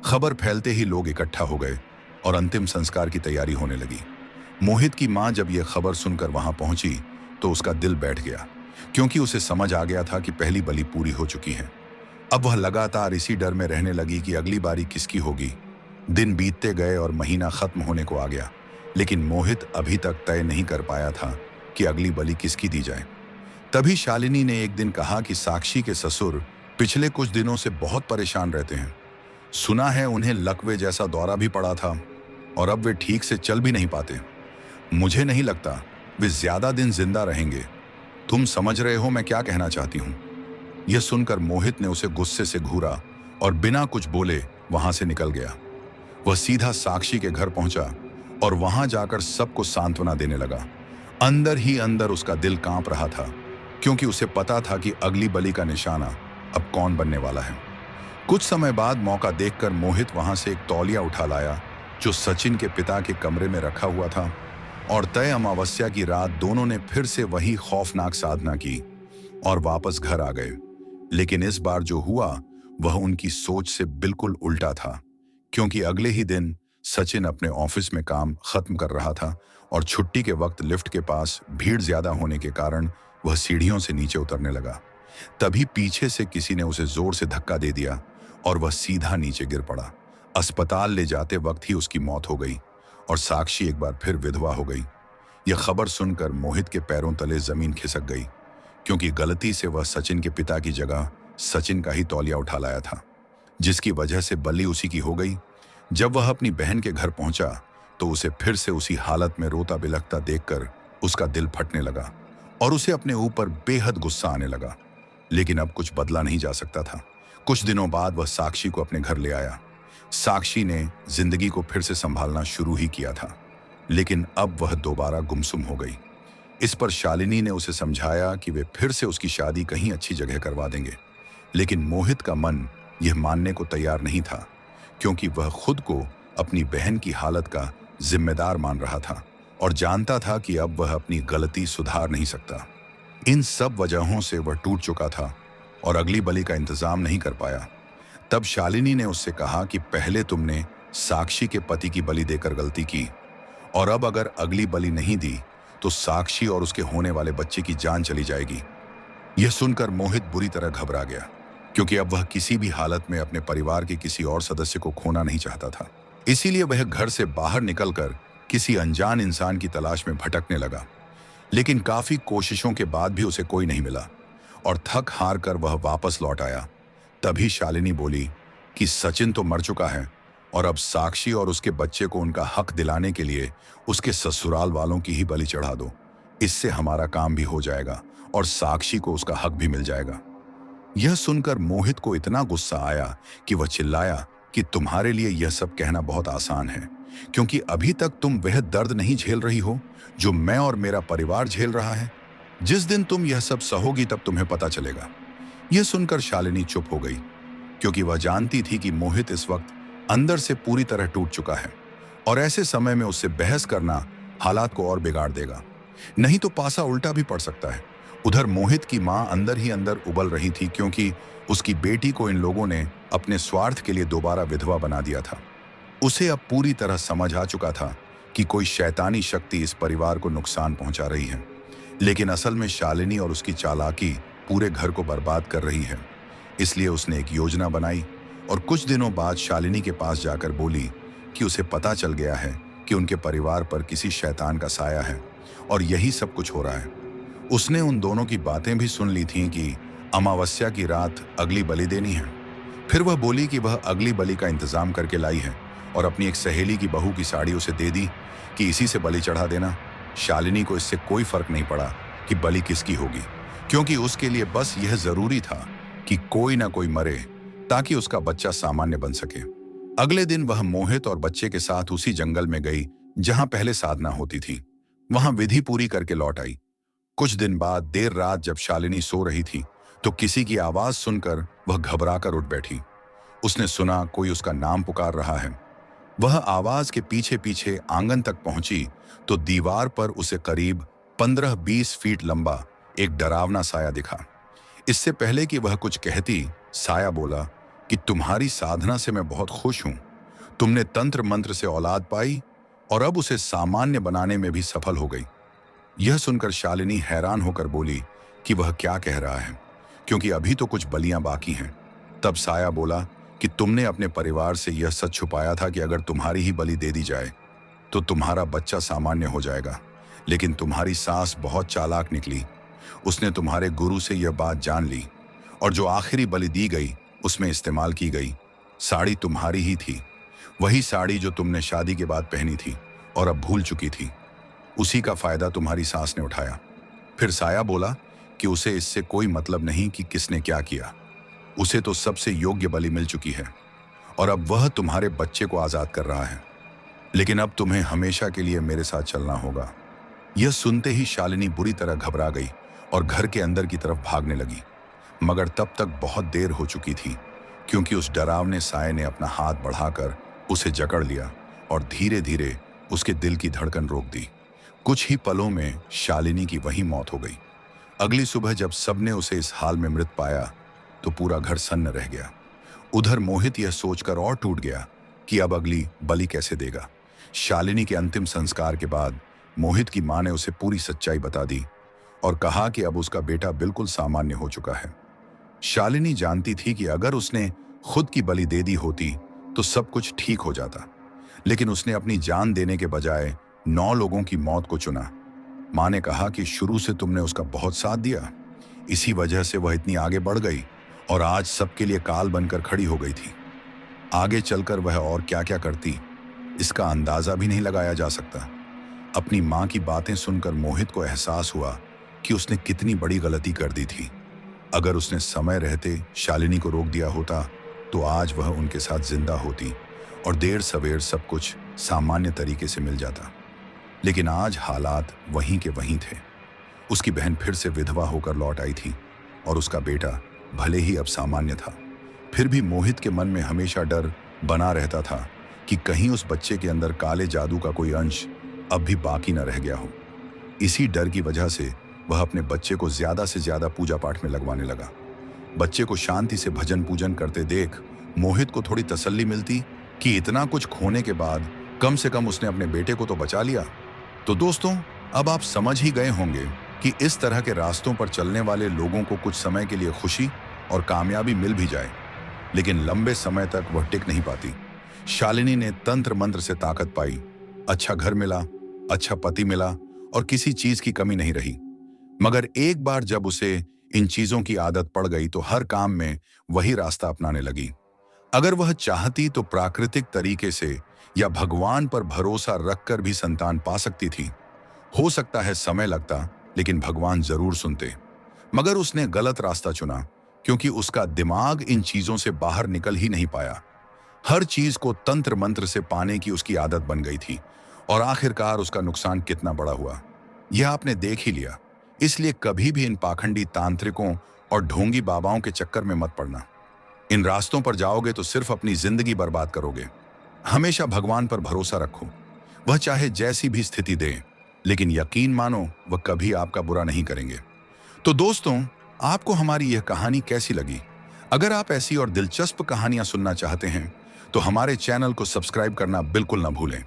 खबर फैलते ही लोग इकट्ठा हो गए और अंतिम संस्कार की तैयारी होने लगी। मोहित की मां जब यह खबर सुनकर वहां पहुंची तो उसका दिल बैठ गया, क्योंकि उसे समझ आ गया था कि पहली बलि पूरी हो चुकी है। अब वह लगातार इसी डर में रहने लगी कि अगली बारी किसकी होगी। दिन बीतते गए और महीना खत्म होने को आ गया, लेकिन मोहित अभी तक तय नहीं कर पाया था कि अगली बलि किसकी दी जाए। तभी शालिनी ने एक दिन कहा कि साक्षी के ससुर पिछले कुछ दिनों से बहुत परेशान रहते हैं। सुना है उन्हें लकवे जैसा दौरा भी पड़ा था और अब वे ठीक से चल भी नहीं पाते। मुझे नहीं लगता वे ज्यादा दिन जिंदा रहेंगे। तुम समझ रहे हो मैं क्या कहना चाहती हूँ? यह सुनकर मोहित ने उसे गुस्से से घूरा और बिना कुछ बोले वहां से निकल गया। वह सीधा साक्षी के घर पहुंचा और वहां जाकर सबको सांत्वना देने लगा। अंदर ही अंदर उसका दिल कांप रहा था, क्योंकि उसे पता था कि अगली बलि का निशाना अब कौन बनने वाला है। कुछ समय बाद मौका देखकर मोहित वहां से एक तौलिया उठा लाया जो सचिन के पिता के कमरे में रखा हुआ था, और तय अमावस्या की रात दोनों ने फिर से वही खौफनाक साधना की और वापस घर आ गए। लेकिन इस बार जो हुआ वह उनकी सोच से बिल्कुल उल्टा था, क्योंकि अगले ही दिन सचिन अपने ऑफिस में काम खत्म कर रहा था और छुट्टी के वक्त लिफ्ट के पास भीड़ ज्यादा होने के कारण वह सीढ़ियों से नीचे उतरने लगा। तभी पीछे से किसी ने उसे जोर से धक्का दे दिया और वह सीधा नीचे गिर पड़ा। अस्पताल ले जाते वक्त ही उसकी मौत हो गई और साक्षी एक बार फिर विधवा हो गई। यह खबर सुनकर मोहित के पैरों तले जमीन खिसक गई, क्योंकि गलती से वह सचिन के पिता की जगह सचिन का ही तौलिया उठा लाया था, जिसकी वजह से बलि उसी की हो गई। जब वह अपनी बहन के घर पहुंचा तो उसे फिर से उसी हालत में रोता बिलखता देखकर उसका दिल फटने लगा और उसे अपने ऊपर बेहद गुस्सा आने लगा। लेकिन अब कुछ बदला नहीं जा सकता था। कुछ दिनों बाद वह साक्षी को अपने घर ले आया। साक्षी ने जिंदगी को फिर से संभालना शुरू ही किया था, लेकिन अब वह दोबारा गुमसुम हो गई। इस पर शालिनी ने उसे समझाया कि वे फिर से उसकी शादी कहीं अच्छी जगह करवा देंगे, लेकिन मोहित का मन यह मानने को तैयार नहीं था, क्योंकि वह खुद को अपनी बहन की हालत का जिम्मेदार मान रहा था और जानता था कि अब वह अपनी गलती सुधार नहीं सकता। इन सब वजहों से वह टूट चुका था और अगली बलि का इंतजाम नहीं कर पाया। तब शालिनी ने उससे कहा कि पहले तुमने साक्षी के पति की बलि देकर गलती की, और अब अगर अगली बलि नहीं दी तो साक्षी और उसके होने वाले बच्चे की जान चली जाएगी। यह सुनकर मोहित बुरी तरह घबरा गया, क्योंकि अब वह किसी भी हालत में अपने परिवार के किसी और सदस्य को खोना नहीं चाहता था। इसीलिए वह घर से बाहर निकलकर किसी अनजान इंसान की तलाश में भटकने लगा। लेकिन काफी कोशिशों के बाद भी उसे कोई नहीं मिला और थक हार कर वह वापस लौट आया। तभी शालिनी बोली कि सचिन तो मर चुका है और अब साक्षी और उसके बच्चे को उनका हक दिलाने के लिए उसके ससुराल वालों की ही बलि चढ़ा दो। इससे हमारा काम भी हो जाएगा और साक्षी को उसका हक भी मिल जाएगा। यह सुनकर मोहित को इतना गुस्सा आया कि वह चिल्लाया कि तुम्हारे लिए यह सब कहना बहुत आसान है, क्योंकि अभी तक तुम वह दर्द नहीं झेल रही हो जो मैं और मेरा परिवार झेल रहा है। जिस दिन तुम यह सब सहोगी तब तुम्हें पता चलेगा। यह सुनकर शालिनी चुप हो गई, क्योंकि वह जानती थी कि मोहित इस वक्त अंदर से पूरी तरह टूट चुका है और ऐसे समय में उससे बहस करना हालात को और बिगाड़ देगा, नहीं तो पासा उल्टा भी पड़ सकता है। उधर मोहित की मां अंदर ही अंदर उबल रही थी, क्योंकि उसकी बेटी को इन लोगों ने अपने स्वार्थ के लिए दोबारा विधवा बना दिया था। उसे अब पूरी तरह समझ आ चुका था कि कोई शैतानी शक्ति इस परिवार को नुकसान पहुंचा रही है, लेकिन असल में शालिनी और उसकी चालाकी पूरे घर को बर्बाद कर रही है। इसलिए उसने एक योजना बनाई और कुछ दिनों बाद शालिनी के पास जाकर बोली कि उसे पता चल गया है कि उनके परिवार पर किसी शैतान का साया है और यही सब कुछ हो रहा है। उसने उन दोनों की बातें भी सुन ली थीं कि अमावस्या की रात अगली बलि देनी है। फिर वह बोली कि वह अगली बलि का इंतजाम करके लाई है और अपनी एक सहेली की बहू की साड़ी उसे दे दी कि इसी से बलि चढ़ा देना। शालिनी को इससे कोई फर्क नहीं पड़ा कि बलि किसकी होगी, क्योंकि उसके लिए बस यह जरूरी था कि कोई ना कोई मरे ताकि उसका बच्चा सामान्य बन सके। अगले दिन वह मोहित और बच्चे के साथ उसी जंगल में गई जहां पहले साधना होती थी। वहां विधि पूरी करके लौट आई। कुछ दिन बाद देर रात जब शालिनी सो रही थी तो किसी की आवाज सुनकर वह घबराकर उठ बैठी। उसने सुना कोई उसका नाम पुकार रहा है। वह आवाज के पीछे पीछे आंगन तक पहुंची तो दीवार पर उसे करीब 15-20 फीट लंबा एक डरावना साया दिखा। इससे पहले कि वह कुछ कहती, साया बोला कि तुम्हारी साधना से मैं बहुत खुश हूं। तुमने तंत्र मंत्र से औलाद पाई और अब उसे सामान्य बनाने में भी सफल हो गई। यह सुनकर शालिनी हैरान होकर बोली कि वह क्या कह रहा है, क्योंकि अभी तो कुछ बलियां बाकी हैं। तब साया बोला कि तुमने अपने परिवार से यह सच छुपाया था कि अगर तुम्हारी ही बलि दे दी जाए तो तुम्हारा बच्चा सामान्य हो जाएगा, लेकिन तुम्हारी सास बहुत चालाक निकली। उसने तुम्हारे गुरु से यह बात जान ली और जो आखिरी बलि दी गई उसमें इस्तेमाल की गई साड़ी तुम्हारी ही थी, वही साड़ी जो तुमने शादी के बाद पहनी थी और अब भूल चुकी थी। उसी का फायदा तुम्हारी सास ने उठाया। फिर साया बोला कि उसे इससे कोई मतलब नहीं कि किसने क्या किया, उसे तो सबसे योग्य बलि मिल चुकी है और अब वह तुम्हारे बच्चे को आजाद कर रहा है, लेकिन अब तुम्हें हमेशा के लिए मेरे साथ चलना होगा। यह सुनते ही शालिनी बुरी तरह घबरा गई और घर के अंदर की तरफ भागने लगी, मगर तब तक बहुत देर हो चुकी थी, क्योंकि उस डरावने साये ने अपना हाथ बढ़ाकर उसे जकड़ लिया और धीरे धीरे उसके दिल की धड़कन रोक दी। कुछ ही पलों में शालिनी की वहीं मौत हो गई। अगली सुबह जब सबने उसे इस हाल में मृत पाया तो पूरा घर सन्न रह गया। उधर मोहित यह सोचकर और टूट गया कि अब अगली बलि कैसे देगा। शालिनी के अंतिम संस्कार के बाद मोहित की मां ने उसे पूरी सच्चाई बता दी और कहा कि अब उसका बेटा बिल्कुल सामान्य हो चुका है। शालिनी जानती थी कि अगर उसने खुद की बलि दे दी होती तो सब कुछ ठीक हो जाता, लेकिन उसने अपनी जान देने के बजाय 9 लोगों की मौत को चुना। मां ने कहा कि शुरू से तुमने उसका बहुत साथ दिया, इसी वजह से वह इतनी आगे बढ़ गई और आज सबके लिए काल बनकर खड़ी हो गई थी। आगे चलकर वह और क्या क्या करती, इसका अंदाजा भी नहीं लगाया जा सकता। अपनी मां की बातें सुनकर मोहित को एहसास हुआ कि उसने कितनी बड़ी गलती कर दी थी। अगर उसने समय रहते शालिनी को रोक दिया होता तो आज वह उनके साथ जिंदा होती और देर सवेर सब कुछ सामान्य तरीके से मिल जाता। लेकिन आज हालात वहीं के वहीं थे। उसकी बहन फिर से विधवा होकर लौट आई थी और उसका बेटा भले ही अब सामान्य था, फिर भी मोहित के मन में हमेशा डर बना रहता था कि कहीं उस बच्चे के अंदर काले जादू का कोई अंश अब भी बाकी न रह गया हो। इसी डर की वजह से वह अपने बच्चे को ज्यादा से ज्यादा पूजा पाठ में लगवाने लगा। बच्चे को शांति से भजन पूजन करते देख मोहित को थोड़ी तसल्ली मिलती कि इतना कुछ खोने के बाद कम से कम उसने अपने बेटे को तो बचा लिया। तो दोस्तों, अब आप समझ ही गए होंगे कि इस तरह के रास्तों पर चलने वाले लोगों को कुछ समय के लिए खुशी और कामयाबी मिल भी जाए, लेकिन लंबे समय तक वह टिक नहीं पाती। शालिनी ने तंत्र मंत्र से ताकत पाई, अच्छा घर मिला, अच्छा पति मिला और किसी चीज की कमी नहीं रही। मगर एक बार जब उसे इन चीजों की आदत पड़ गई तो हर काम में वही रास्ता अपनाने लगी। अगर वह चाहती तो प्राकृतिक तरीके से या भगवान पर भरोसा रखकर भी संतान पा सकती थी। हो सकता है समय लगता, लेकिन भगवान जरूर सुनते। मगर उसने गलत रास्ता चुना क्योंकि उसका दिमाग इन चीजों से बाहर निकल ही नहीं पाया। हर चीज को तंत्र मंत्र से पाने की उसकी आदत बन गई थी और आखिरकार उसका नुकसान कितना बड़ा हुआ यह आपने देख ही लिया। इसलिए कभी भी इन पाखंडी तांत्रिकों और ढोंगी बाबाओं के चक्कर में मत पड़ना। इन रास्तों पर जाओगे तो सिर्फ अपनी जिंदगी बर्बाद करोगे। हमेशा भगवान पर भरोसा रखो, वह चाहे जैसी भी स्थिति दे, लेकिन यकीन मानो वह कभी आपका बुरा नहीं करेंगे। तो दोस्तों, आपको हमारी यह कहानी कैसी लगी? अगर आप ऐसी और दिलचस्प कहानियां सुनना चाहते हैं तो हमारे चैनल को सब्सक्राइब करना बिल्कुल ना भूलें।